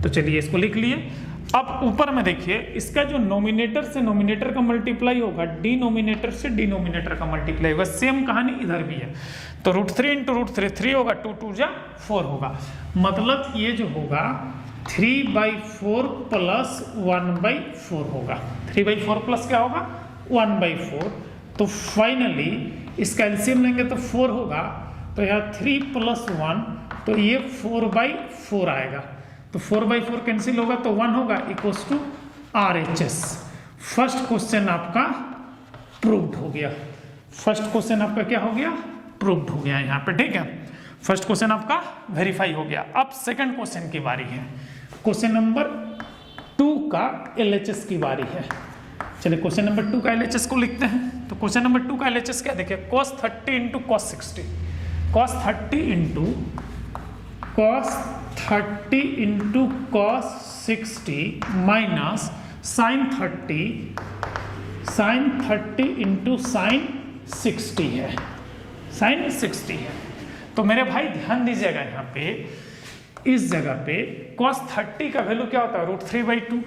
तो चलिए इसको लिख लिए। अब ऊपर में देखिए इसका जो नोमिनेटर से नोमिनेटर का मल्टीप्लाई होगा, डिनोमिनेटर से डिनोमिनेटर का मल्टीप्लाई होगा, सेम कहानी इधर भी है। तो √3 × √3 3 होगा, 2 2 जा 4 होगा, मतलब ये जो होगा 3/4 प्लस 1/4 होगा। 3/4 प्लस क्या होगा 1/4। तो फाइनली इसका एलसीएम लेंगे तो 4 होगा, तो यहाँ 3 + 1 तो ये 4/4 आएगा। तो 4/4 कैंसिल होगा तो 1 होगा, equals to RHS। First question आपका प्रूव्ड हो गया। फर्स्ट क्वेश्चन आपका क्या हो गया प्रूव्ड हो गया यहाँ पे, ठीक है। फर्स्ट क्वेश्चन आपका वेरीफाई हो गया। अब सेकंड क्वेश्चन की बारी है। क्वेश्चन नंबर 2 का LHS की बारी है। चलिए क्वेश्चन नंबर 2 का LHS को लिखते हैं। तो क्वेश्चन नंबर 2 का LHS क्या देखिए, cos 30 × cos 60, cos 30 × cos 60 minus sin 30 × sin 60 है, sin 60 है। तो मेरे भाई ध्यान दीजिएगा यहाँ पे, इस जगह पे cos 30 का वैल्यू क्या होता है √3/2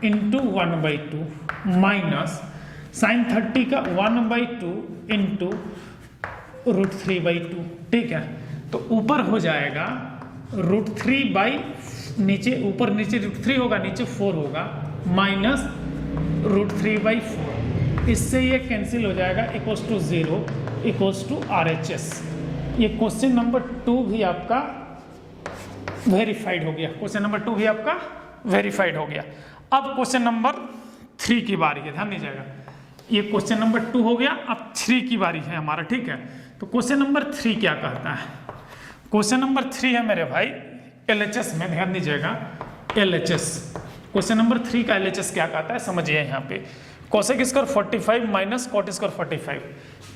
× 1/2 माइनस sin 30 का 1/2 × √3/2, ठीक है। तो ऊपर हो जाएगा √3 नीचे, ऊपर नीचे √3 होगा, नीचे 4 होगा, माइनस √3/4, इससे ये कैंसिल हो जाएगा, equals to 0, equals to RHS। ये क्वेश्चन नंबर 2 भी आपका वेरीफाइड हो गया। क्वेश्चन नंबर 2 भी आपका वेरीफाइड हो गया। अब क्वेश्चन नंबर 3 की बारी है, ध्यान दीजिएगा। ये क्वेश्चन नंबर 2 हो गया, अब 3 की बारी है हमारा, ठीक है। तो क्वेश्चन नंबर 3 क्या कहता है। क्वेश्चन नंबर 3 है मेरे भाई LHS में, ध्यान दीजिएगा LHS। क्वेश्चन नंबर 3 का LHS क्या कहता है समझिए यहाँ पे। Cosec square 45 minus cot square 45,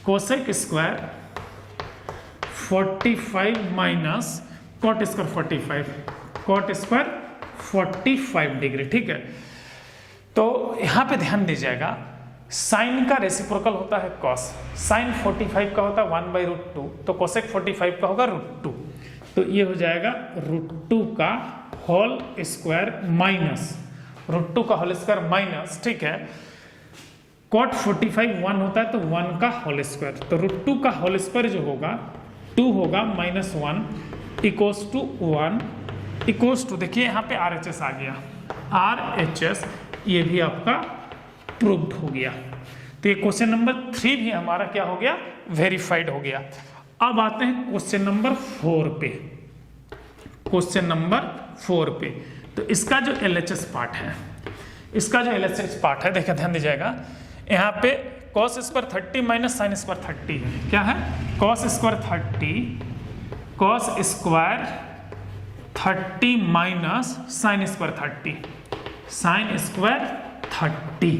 cosec square 45 minus cot square 45, cot square 45 degree, ठीक है। तो यहाँ पे ध्यान दीजिएगा साइन का रेसिप्रोकल होता है कॉस, साइन 45 का होता है 1/√2, तो कोसेक 45 का होगा √2, तो ये हो जाएगा √2 का होल स्क्वायर माइनस √2 का होल स्क्वायर माइनस, ठीक है, कॉट 45 1 होता है तो 1 का होल स्क्वायर, तो √2 का होल स्क्वायर जो होगा 2 होगा -1 इक्वल्स टू 1 इक्वल्स टू, देखिए यहाँ पे RHS आ गया, RHS ये भी आपका प्रूव्ड हो गया। तो ये क्वेश्चन नंबर 3 भी हमारा क्या हो गया, वेरीफाइड हो गया। अब आते हैं क्वेश्चन नंबर 4 पे, क्वेश्चन नंबर 4 पे। तो इसका जो LHS पार्ट है, इसका जो LHS पार्ट है, देखिए ध्यान दीजिएगा, यहाँ पे cos square 30 minus sine square 30 है, क्या है, cos square 30, cos square 30 minus sine square 30, sine square 30,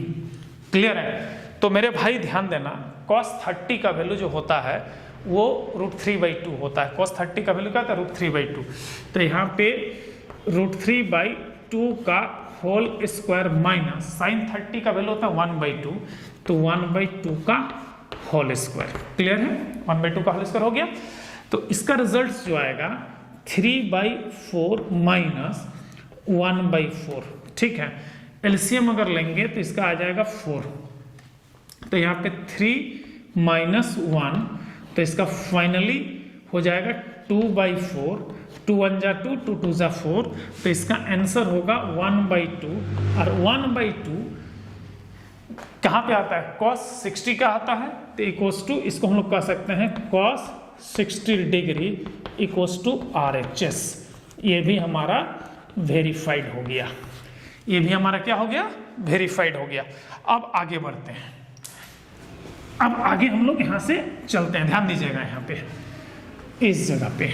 clear है। तो मेरे भाई ध्यान देना, cos 30 का वैल्यू जो होता है वो √3/2 होता है, cos 30 का वैल्यू क्या होता है, √3/2, तो यहाँ पे √3/2 का होल स्क्वायर माइनस साइन 30 का वैल्यू होता है 1/2, तो 1/2 का होल स्क्वायर, क्लियर है, 1/2 का होल स्क्वायर हो गया। तो इसका रिजल्ट जो आएगा 3/4 माइनस 1/4, ठीक है, एलसीएम अगर लेंगे तो इसका आ जाएगा 4, तो यहाँ पे 3 माइनस 1, तो इसका फाइनली हो जाएगा 2/4, 2 1 जा 2, 2 2 जा 4, तो इसका आंसर होगा 1/2, और 1/2 कहाँ पे आता है, cos 60 का आता है, तो इक्वल्स टू, इसको हम लोग कह सकते हैं cos 60 degree equals to RHS, ये भी हमारा वेरीफाइड हो गया, ये भी हमारा क्या हो गया, वेरीफाइड हो गया। अब आगे बढ़ते हैं, अब आगे हम लोग यहाँ से चलते हैं, ध्यान दीजिएगा यहाँ पे इस जगह पे।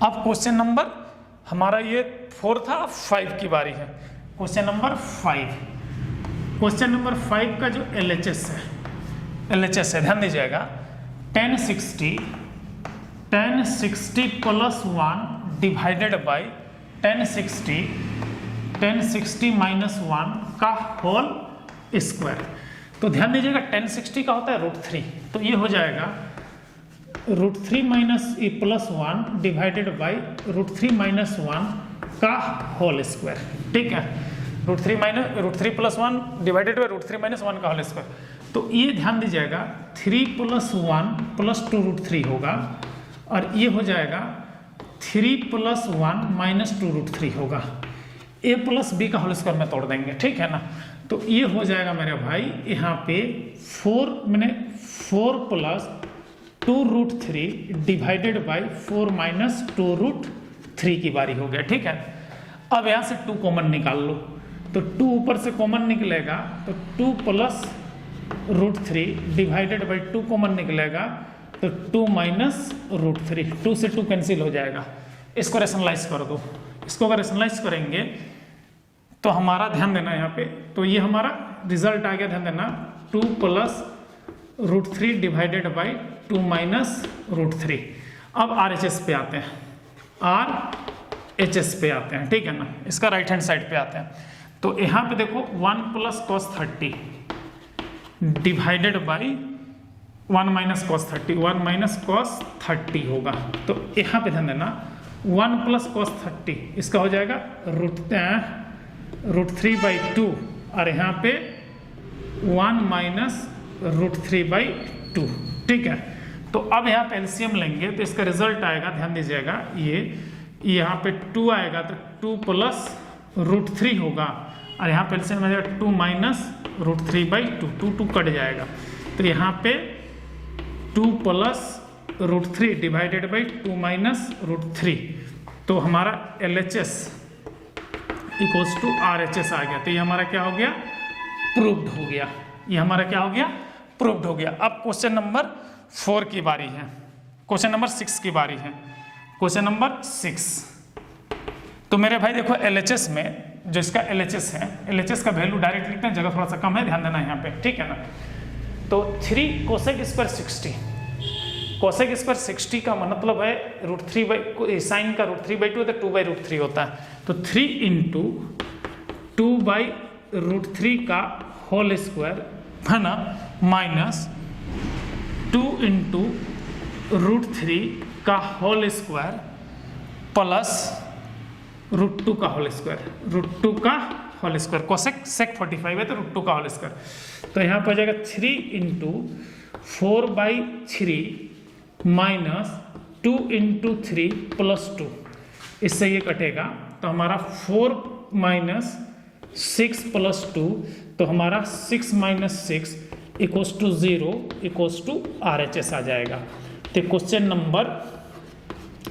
अब क्वेश्चन नंबर हमारा ये 4 था, 5 की बारी है, क्वेश्चन नंबर 5। क्वेश्चन नंबर 5 का जो LHS है, ध्यान दीजिएगा, 1060 + 1 डिवाइडेड बाई 1060 माइनस 1 का होल स्क्वायर। तो ध्यान दीजिएगा 1060 का होता है √3, तो ये हो जाएगा √3 + 1 डिवाइडेड बाई √3 - 1 का होल स्क्वायर, ठीक है, √3 + 1 डिवाइडेड बाई √3 - 1 का होल स्क्वायर। तो ये ध्यान दीजिएगा 3 + 1 + 2 √3 होगा, और ये हो जाएगा 3 + 1 - 2 √3 होगा, a + b का होल स्क्वायर में तोड़ देंगे, ठीक है ना। तो ये हो जाएगा मेरे भाई यहाँ पे 4 + 2 √3 डिवाइडेड बाई 4 - 2 √3 की बारी हो गया, ठीक है। अब यहाँ से 2 कॉमन निकाल लो, तो 2 ऊपर से कॉमन निकलेगा, तो 2 + √3 डिवाइडेड बाई 2 कॉमन निकलेगा, तो 2 - √3, 2 से 2 कैंसिल हो जाएगा। इसको रेशनलाइज कर दो, इसको अगर रेशनलाइज करेंगे तो हमारा ध्यान देना यहाँ पे, तो ये हमारा रिजल्ट आ गया, ध्यान देना 2 + √3 डिवाइडेड बाई 2 - √3। अब RHS पे आते हैं, RHS पे आते हैं, ठीक है ना, इसका राइट हैंड साइड पे आते हैं। तो यहाँ पे देखो 1 + cos 30 divided by 1 - cos 30, 1 - cos 30 होगा। तो यहाँ पे ध्यान देना 1 + cos 30, इसका हो जाएगा √3/2, और यहाँ पे 1 - √3/2, ठीक है। तो अब यहाँ पे एलसीएम लेंगे तो इसका रिजल्ट आएगा, ध्यान दीजिएगा, ये यहाँ पे 2 आएगा, तो 2 + √3 होगा, और यहाँ पे एलसीएम आ जाएगा 2 - √3/2, 2 कट जाएगा, तो यहाँ पे 2 + √3 डिवाइडेड बाई 2 - √3, तो हमारा LHS इक्वल्स टू RHS आ गया। तो ये हमारा क्या हो गया, प्रूव्ड हो गया, ये हमारा क्या हो गया, प्रूव्ड हो गया। अब क्वेश्चन नंबर 4 की बारी है, क्वेश्चन नंबर 6 की बारी है, क्वेश्चन नंबर 6। तो मेरे भाई देखो LHS में जो इसका LHS है, LHS का वैल्यू डायरेक्ट लिखते हैं, जगह थोड़ा सा कम है, ध्यान देना यहाँ पे, ठीक है ना। तो 3 कोसेक स्क्वायर 60, कोसेक स्क्वायर 60 का मतलब है √3 साइन का √3/2 तो 2/√3 होता है, तो 3 × 2/√3 का होल स्क्वायर है ना माइनस 2 इंटू √3 का होल स्क्वायर प्लस √2 का होल स्क्वायर, √2 का होल स्क्वायर कोसेक सेक 45 है तो √2 का होल स्क्वायर। तो यहाँ पर जाएगा 3 इंटू 4/3 माइनस 2 इंटू 3 प्लस 2, इससे ये कटेगा तो हमारा 4 माइनस 6 प्लस 2, तो हमारा 6 minus 6 equals to 0 equals to RHS आ जाएगा। तो क्वेश्चन नंबर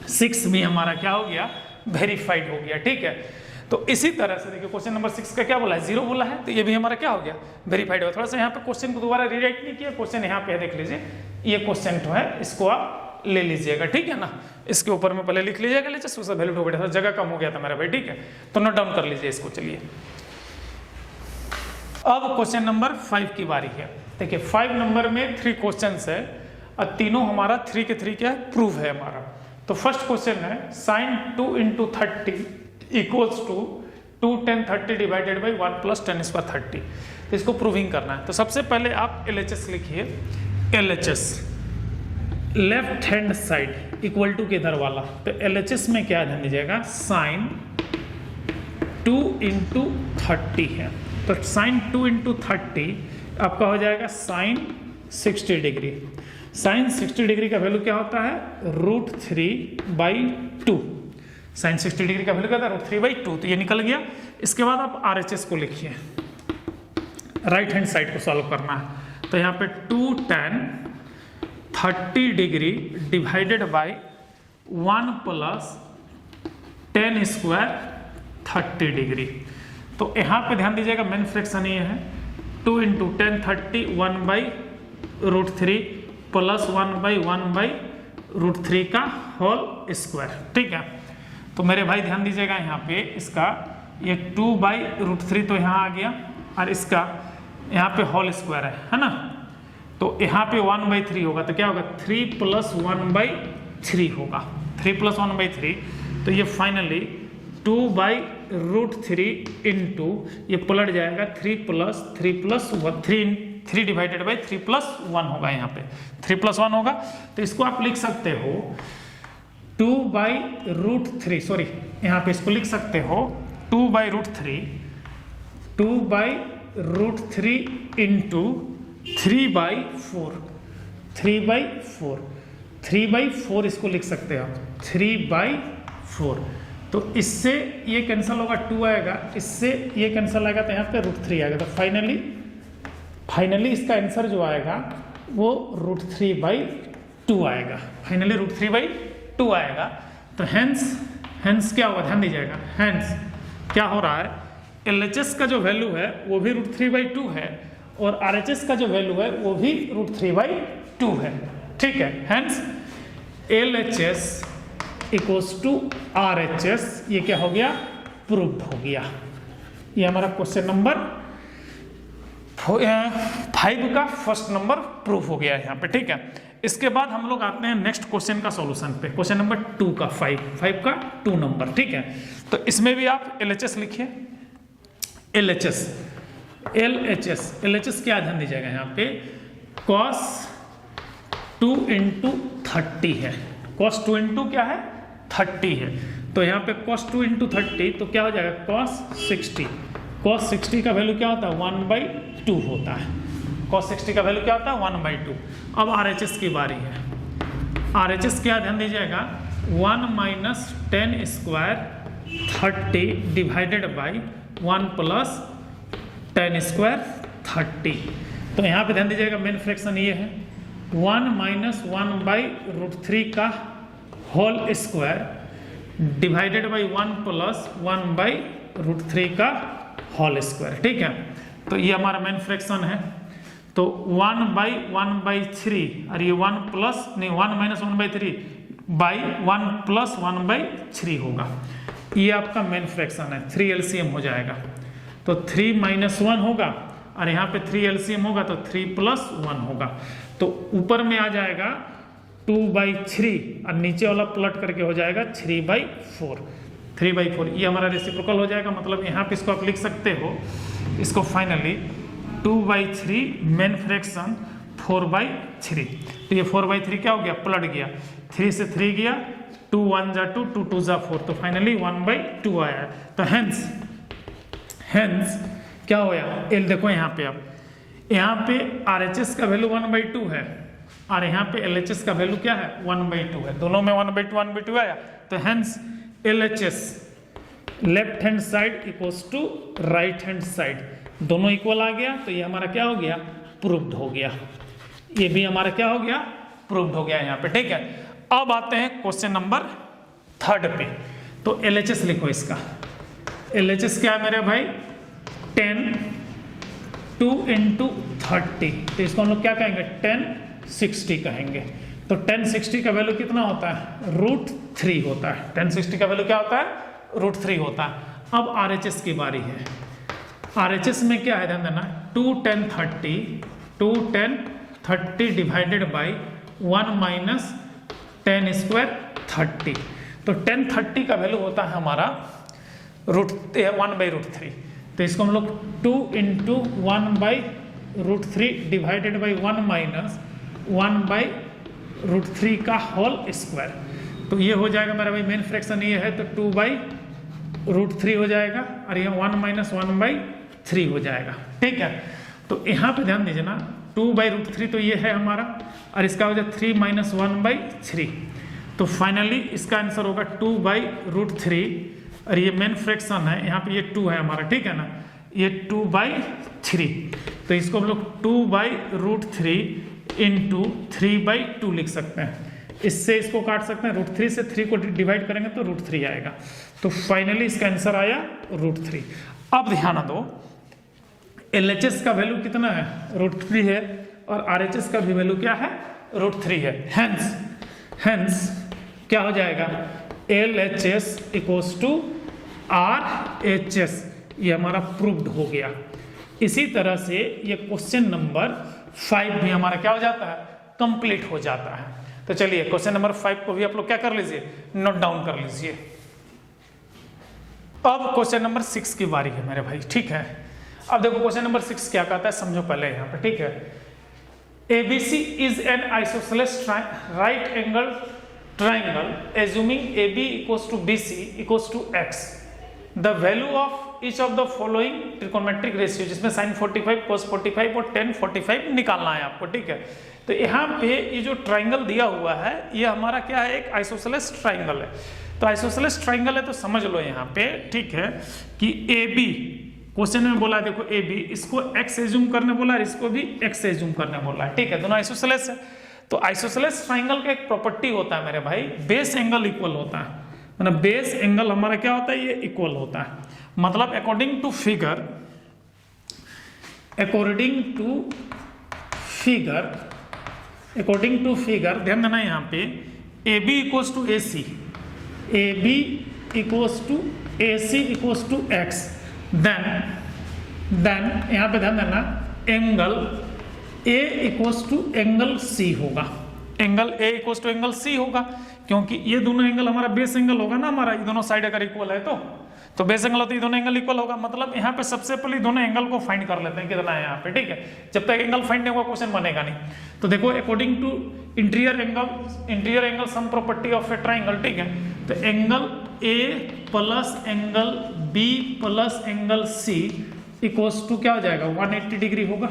6 भी हमारा क्या हो गया, वेरीफाइड हो गया। ठीक है, तो इसी तरह से देखिए क्वेश्चन नंबर 6 का क्या बोला है, 0 बोला है, तो ये भी हमारा क्या हो गया, वेरीफाइड हो गया। थोड़ा सा यहाँ पे क्वेश्चन को दोबारा रीराइट नहीं किया, क्वेश्चन यहाँ पे है देख लीजिए, ये क्वेश्चन तो है, इसको आप ले लीजिएगा। ठीक है ना, इसके ऊपर में पहले लिख लीजिएगा, लीजिए उसका वैल्यू हो गया था, जगह कम हो गया था मेरा भाई। ठीक है, तो नोट डाउन कर लीजिए इसको। चलिए अब क्वेश्चन नंबर 5 की बारी है। देखिए 5 नंबर में 3 क्वेश्चन है और तीनों हमारा 3 के 3 क्या है, प्रूफ है हमारा। तो फर्स्ट क्वेश्चन है sin 2 into 30 equals to 2 10 30 divided by 1 plus 10 square 30। तो इसको प्रूविंग करना है। तो सबसे पहले आप LHS लिखिए, LHS left hand side equal to के इधर वाला, तो LHS में क्या ध्यान दीजिएगा, sin 2 इंटू 30 है, तो sin 2 इंटू 30 आपका हो जाएगा sin 60 डिग्री। sin 60 डिग्री का वैल्यू क्या होता है, √3/2। sin 60 डिग्री का वैल्यू क्या था, √3/2, तो ये निकल गया। इसके बाद आप RHS को लिखिए, राइट हैंड साइड को सॉल्व करना है। तो यहाँ पे 2 tan 30 degree divided by 1 plus 10 square 30 degree. तो यहाँ पे ध्यान दीजिएगा मेन फ्रैक्शन ये है 2 इंटू 10 30 1/√3 प्लस 1/1/√3 का होल स्क्वायर। ठीक है, तो मेरे भाई ध्यान दीजिएगा यहाँ पे इसका ये 2/√3 तो यहाँ आ गया और इसका यहाँ पे होल स्क्वायर है ना, तो यहाँ पे 1/3 होगा, तो क्या होगा 3 प्लस 1/3 होगा, 3 प्लस 1/3। तो ये फाइनली 2/√3 इंटू ये पलट जाएगा 3 डिवाइडेड बाई 3 प्लस 1 होगा, यहाँ पे 3 प्लस 1 होगा। तो इसको आप लिख सकते हो 2/√3, सॉरी यहाँ पे इसको लिख सकते हो 2/√3 इंटू 3/4 इसको लिख सकते हो आप 3/4। तो इससे ये कैंसिल होगा, 2 आएगा, इससे ये कैंसिल आएगा, तो यहाँ पे √3 आएगा। तो फाइनली इसका आंसर जो आएगा वो √3/2 आएगा, फाइनली √3/2 आएगा। तो हेंस क्या होगा, ध्यान दीजिएगा, हेंस क्या हो रहा है, LHS का जो वैल्यू है वो भी √3/2 है और RHS का जो वैल्यू है वो भी √3/2 है। ठीक है, hence LHS equals to RHS, ये क्या हो गया, प्रूव्ड हो गया। ये हमारा क्वेश्चन नंबर 5 का फर्स्ट नंबर प्रूफ हो गया है यहाँ पे। ठीक है, इसके बाद हम लोग आते हैं नेक्स्ट क्वेश्चन का सॉल्यूशन पे, क्वेश्चन नंबर 2 का 5 का 2 नंबर। ठीक है, तो इसमें भी आप LHS लिखिए, LHS क्या ध्यान दीजिएगा, यहाँ पे cos 2 इंटू 30 है, cos 2 इंटू क्या है 30 है, तो यहाँ पे cos 2 इंटू 30 तो क्या हो जाएगा cos 60 का वैल्यू क्या होता है 1/2 होता है, cos 60 का वैल्यू क्या होता है 1/2। अब RHS की बारी है, RHS क्या ध्यान दीजिएगा 1 minus 10 square 30 divided by 1 plus 10 square 30। तो यहाँ पे ध्यान दीजिएगा मेन फ्रैक्शन ये है 1 माइनस 1/√3 का whole square divided by 1 plus 1/√3 का होल स्क्वायर। ठीक है, तो ये हमारा मेन फ्रैक्शन है, तो 1/1/3 और ये 1 माइनस 1/3 बाई 1 प्लस 1/3 होगा, ये आपका मेन फ्रैक्शन है। 3 LCM हो जाएगा, तो 3 माइनस 1 होगा और यहाँ पे 3 LCM होगा तो 3 प्लस 1 होगा, तो ऊपर में आ जाएगा 2/3 और नीचे वाला प्लट करके हो जाएगा 3/4। ये हमारा रेसिप्रोकल हो जाएगा, मतलब यहाँ पे इसको आप लिख सकते हो, इसको फाइनली 2/3 मेन फ्रैक्शन 4/3। तो ये 4/3 क्या हो गया, पलट गया, 3 से 3 गया, 2 1 जा 2, 2 2 जा 4, तो फाइनली 1/2 आया। तो हेंस क्या होया, एल देखो यहाँ पे, अब यहाँ पे RHS का वैल्यू 1/2 है और यहाँ पे LHS का वैल्यू क्या है, 1/2 है, दोनों में 1/2 आया। तो hence LHS left hand side equals to right hand side, दोनों इक्वल आ गया। तो ये हमारा क्या हो गया, प्रूव्ड हो गया, ये भी हमारा क्या हो गया, प्रूव्ड हो गया यहाँ पे, ठीक है। अब आते हैं क्वेश्चन नंबर 3 पे। तो LHS लिखो इसका, LHS क्या है मेरे भाई, 10 2 × 30, तो इसको हम लोग क्या कहेंगे, 1060 कहेंगे। तो 1060 का वैल्यू कितना होता है, √3 होता है। 1060 का वैल्यू क्या होता है, √3 होता है। अब RHS की बारी है, RHS में क्या है, ध्यान देना, 2 10 30 डिवाइडेड बाई 1 माइनस 10 स्क्वायर 30। तो 1030 का वैल्यू होता है हमारा 1/√3। तो इसको हम लोग 2 × 1/√3 डिवाइडेड बाई 1 माइनस 1/√3 का होल स्क्वायर। तो ये हो जाएगा मेरा भाई, मेन फ्रैक्शन ये है, तो 2/√3 हो जाएगा और ये 1 माइनस 1/3 हो जाएगा, ठीक है। तो यहाँ पे ध्यान दीजिए ना, 2/√3 तो ये है हमारा, और इसका हो जाए 3 माइनस 1/3। तो फाइनली इसका आंसर होगा 2/√3, और ये मेन फ्रैक्शन है, यहाँ पे ये 2 है हमारा, ठीक है ना, ये 2/3। तो इसको हम लोग 2/√3 × 3/2 लिख सकते हैं। इससे इसको काट सकते हैं, √3 से 3 को डिवाइड करेंगे तो √3 आएगा। तो फाइनली इसका आंसर आया √3। अब ध्यान दो, LHS का वैल्यू कितना है, √3 है, और RHS का भी वैल्यू क्या है, √3 है। हेंस क्या हो जाएगा, LHS इक्वल्स टू RHS, ये हमारा प्रूव्ड हो गया। इसी तरह से ये क्वेश्चन नंबर 5 भी हमारा क्या हो जाता है, कंप्लीट हो जाता है। तो चलिए क्वेश्चन नंबर 5 को भी आप लोग क्या कर लीजिए, नोट डाउन कर लीजिए। अब क्वेश्चन नंबर 6 की बारी है मेरे भाई, ठीक है। अब देखो क्वेश्चन नंबर 6 क्या कहता है, समझो पहले यहाँ पे, ठीक है। ABC is an isosceles right angle triangle assuming AB equals to BC equals to X. The value of each of the following trigonometric ratio, जिसमें sin 45 cos 45 और tan 45 निकालना है आपको, ठीक है। तो यहाँ पे ये जो ट्राइंगल दिया हुआ है, ये हमारा क्या है, एक आइसोसेलेस ट्राइंगल है। तो आइसोसेलेस ट्राइंगल है, तो समझ लो यहाँ पे, ठीक है, कि AB क्वेश्चन में बोला है, देखो AB, इसको x एज्यूम करने बोला है, इसको भी x एज्यूम करने बोला है, ठीक है, दोनों आइसोसेलेस है। तो आइसोसेलेस ट्राइंगल का एक प्रॉपर्टी होता है मेरे भाई, बेस एंगल इक्वल होता है, मतलब बेस एंगल हमारा क्या होता है, ये इक्वल होता है। मतलब अकॉर्डिंग टू फिगर ध्यान देना यहाँ पे, AB equals to AC, AB equals to AC equals to X, then यहाँ पे ध्यान देना, angle A equals to angle C होगा, angle A equals to angle C होगा, क्योंकि ये दोनों एंगल हमारा बेस एंगल होगा ना, हमारा ये दोनों साइड अगर इक्वल है तो बेस एंगल होता है, ये दोनों एंगल इक्वल होगा। मतलब यहाँ पे सबसे पहले दोनों एंगल को फाइंड कर लेते हैं कितना है यहाँ पे, ठीक है। जब तक एंगल फाइंड नहीं होगा क्वेश्चन बनेगा नहीं। तो देखो according to interior angle sum property of a triangle, ठीक है। तो angle A plus angle B plus angle C equals to क्या हो जाएगा, 180 डिग्री होगा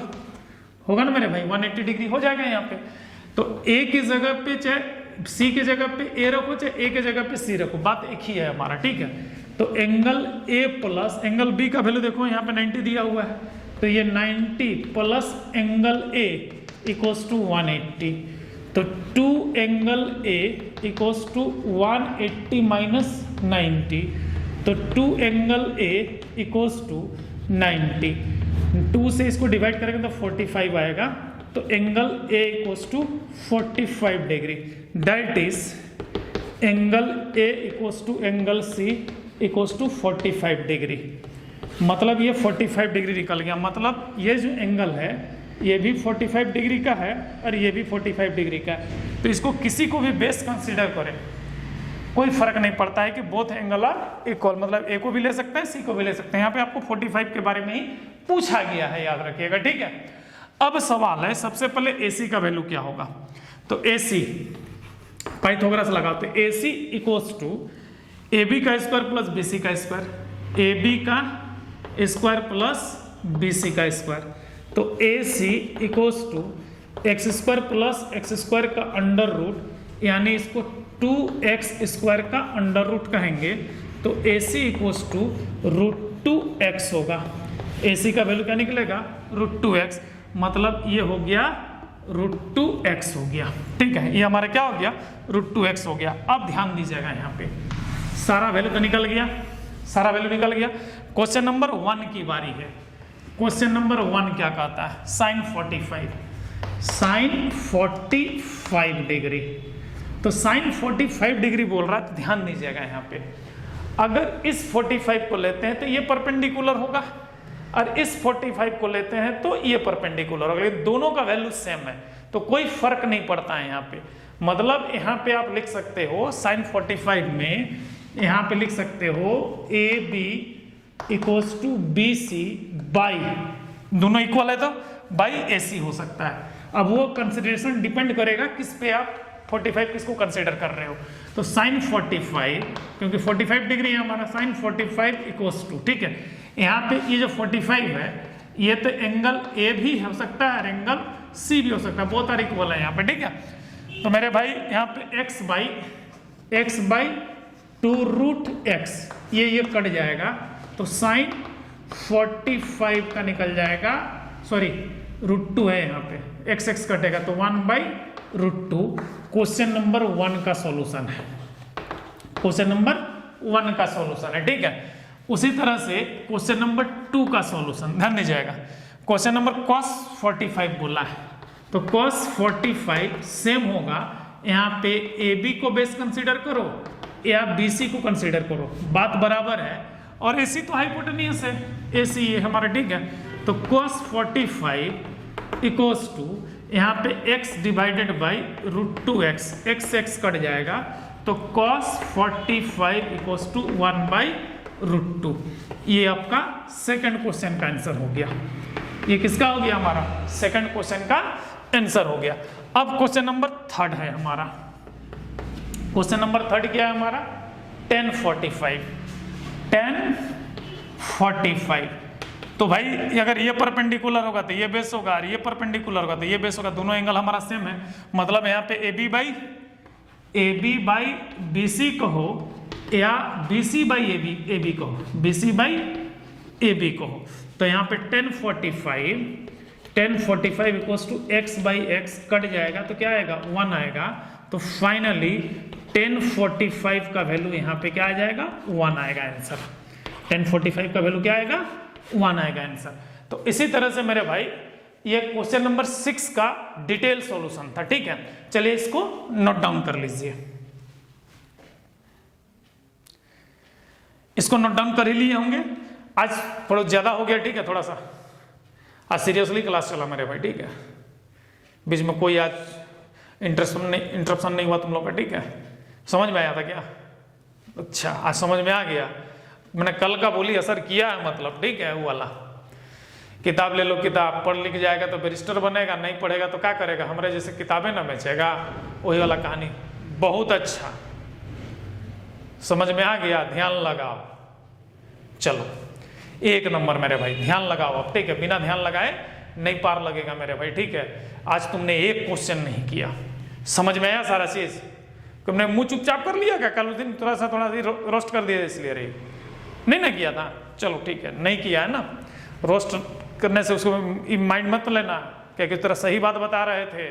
ना मेरे भाई, 180 डिग्री हो जाएगा यहाँ पे। तो A की जगह पे चाहे C की जगह पे A रखो, चाहे A की जगह पे C रखो, बात एक ही है हमारा, ठीक है। तो angle A plus angle B का वैल्यू देखो यहाँ पे 90 दिया हुआ है, तो ये 90 plus angle A equals to 180। तो 2 angle A equals to 180 minus 90, तो 2 एंगल A इक्वल्स टू 90, 2 से इसको डिवाइड करेंगे तो 45 आएगा। तो angle A equals to 45 degree, that is angle A equals to angle C equals to 45 degree. मतलब ये 45 डिग्री निकल गया, मतलब ये जो एंगल है ये भी 45 डिग्री का है और ये भी 45 डिग्री का है। तो इसको किसी को भी बेस कंसीडर करें, कोई फर्क नहीं पड़ता है कि बोथ एंगल आर इक्वल, मतलब A को भी ले सकते हैं C को भी ले सकते हैं। यहाँ पे आपको 45 के बारे में ही पूछा गया है, याद रखिएगा, ठीक है। अब सवाल है, सबसे पहले AC का वैल्यू क्या होगा, तो AC पाइथागोरस लगाओ, तो AC इक्वल्स टू AB का स्क्वायर प्लस BC का स्क्वायर, AB का स्क्वायर प्लस BC का स्क्वायर, तो AC equals to x square plus x square का अंडर रूट, यानी इसको 2x स्क्वायर का अंडर रूट कहेंगे, तो AC इक्वल्स टू √2x होगा। AC का वैल्यू क्या निकलेगा, √2x, मतलब ये हो गया √2x हो गया, ठीक है, ये हमारा क्या हो गया, √2x हो गया। अब ध्यान दीजिएगा, यहाँ पे सारा वैल्यू तो निकल गया, सारा वैल्यू निकल गया। क्वेश्चन नंबर 1 की बारी है। क्वेश्चन नंबर 1 क्या कहता है, sin 45 डिग्री, तो sin 45 डिग्री बोल रहा है, तो ध्यान दीजिएगा यहाँ पे, अगर इस 45 को लेते हैं तो ये परपेंडिकुलर होगा, और इस 45 को लेते हैं तो ये परपेंडिकुलर होगा, लेकिन दोनों का वैल्यू सेम है, तो कोई फर्क नहीं पड़ता है यहाँ पे। मतलब यहाँ पे आप लिख सकते हो sin 45 में, यहाँ पे लिख सकते हो AB equals to BC by, दोनों इक्वल है तो बाई AC हो सकता है। अब वो कंसिडरेशन डिपेंड करेगा किस पे आप 45 किसको कंसिडर कर रहे हो, तो sin 45, क्योंकि 45 डिग्री है हमारा, sin 45 इक्वल्स टू, ठीक है, यहाँ पे ये जो 45 है ये तो एंगल A भी हो सकता है और एंगल C भी हो सकता है, बहुत सारे इक्वल है यहाँ पे, ठीक है। तो मेरे भाई यहाँ पे x बाई 2√x, ये कट जाएगा, तो sin 45 का निकल जाएगा, सॉरी √2 है यहाँ पे, x कटेगा तो 1/√2। क्वेश्चन नंबर 1 का सॉल्यूशन है, क्वेश्चन नंबर 1 का सॉल्यूशन है, ठीक है। उसी तरह से क्वेश्चन नंबर 2 का सॉल्यूशन ध्यान दीजिएगा। क्वेश्चन नंबर cos 45 बोला है, तो cos 45 सेम होगा, यहाँ पे AB को बेस कंसीडर करो या BC को कंसीडर करो, बात बराबर है, और AC तो हाइपोटेनियस है, AC ये हमारा, ठीक है। तो cos 45 इक्वल्स टू यहाँ पे x divided by √2x, x कट जाएगा, तो cos 45 इक्वल्स टू 1/√2। ये आपका सेकंड क्वेश्चन का आंसर हो गया। ये किसका हो गया, हमारा सेकंड क्वेश्चन का आंसर हो गया। अब क्वेश्चन नंबर 3 है हमारा। क्वेश्चन नंबर 3 क्या है हमारा, tan 45। तो भाई अगर ये परपेंडिकुलर होगा तो ये बेस होगा, और ये परपेंडिकुलर होगा तो ये बेस होगा, दोनों एंगल हमारा सेम है, मतलब यहाँ पे AB बाई BC कहो या BC बाई AB कहो, BC बाई AB कहो, तो यहाँ पे tan 45 equals to x by x कट जाएगा, तो क्या आएगा, 1 आएगा, तो फाइनली tan 45 का वैल्यू यहाँ पे क्या आ जाएगा, 1 आएगा आंसर। tan 45 का वैल्यू क्या आएगा, 1 आएगा आंसर। तो इसी तरह से मेरे भाई ये क्वेश्चन नंबर 6 का डिटेल सॉल्यूशन था, ठीक है। चलिए इसको नोट डाउन कर लीजिए, इसको नोट डाउन कर ही लिए होंगे। आज थोड़ा ज्यादा हो गया, ठीक है, थोड़ा सा आज सीरियसली क्लास चला मेरे भाई, ठीक है, बीच में कोई आज इंटरप्शन नहीं हुआ तुम लोग का, ठीक है। समझ में आया था क्या, अच्छा आज समझ में आ गया, मैंने कल का बोली असर किया है, मतलब ठीक है। वो वाला किताब ले लो, किताब पढ़ लिख जाएगा तो बैरिस्टर बनेगा, नहीं पढ़ेगा तो क्या करेगा, हमारे जैसे किताबें ना बेचेगा, वही वाला कहानी। बहुत अच्छा समझ में आ गया, ध्यान लगाओ, चलो 1 नंबर मेरे भाई, ध्यान लगाओ अब, ठीक है, बिना ध्यान लगाए नहीं पार लगेगा मेरे भाई, ठीक है। आज तुमने एक क्वेश्चन नहीं किया, समझ में आया सारा चीज, तुमने मुंह चुपचाप कर लिया क्या, कल दिन थोड़ा सा रोस्ट कर दिया इसलिए रही नहीं ना किया था, चलो ठीक है, नहीं किया है ना, रोस्ट करने से उसको माइंड मत लेना कि किस तरह सही बात बता रहे थे।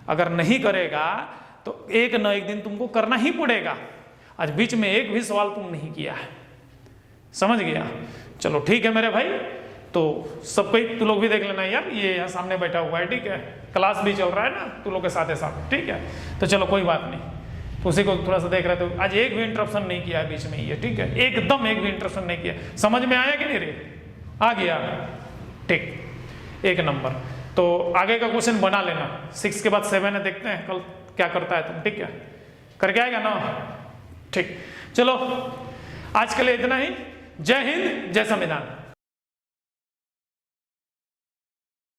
अगर नहीं करेगा तो एक न एक दिन तुमको करना ही पड़ेगा। आज बीच में एक भी सवाल तुम नहीं किया है, समझ गया, चलो ठीक है मेरे भाई। तो सब कोई तू लोग भी देख लेना यार, ये यहाँ सामने बैठा हुआ है, ठीक है, क्लास भी चल रहा है ना तू लोग के साथ साथ, ठीक है। तो चलो कोई बात नहीं, उसी को थोड़ा सा देख रहे थे, आज एक भी इंटरप्शन नहीं किया बीच में ये, ठीक है, एकदम एक भी इंटरप्शन नहीं किया। समझ में आया कि नहीं रे, आ गया, ठीक, 1 नंबर। तो आगे का क्वेश्चन बना लेना, 6 के बाद 7 है, देखते हैं कल क्या करता है तुम, ठीक है, करके आएगा ना, ठीक। चलो आज के लिए इतना ही, जय हिंद, जय संविधान।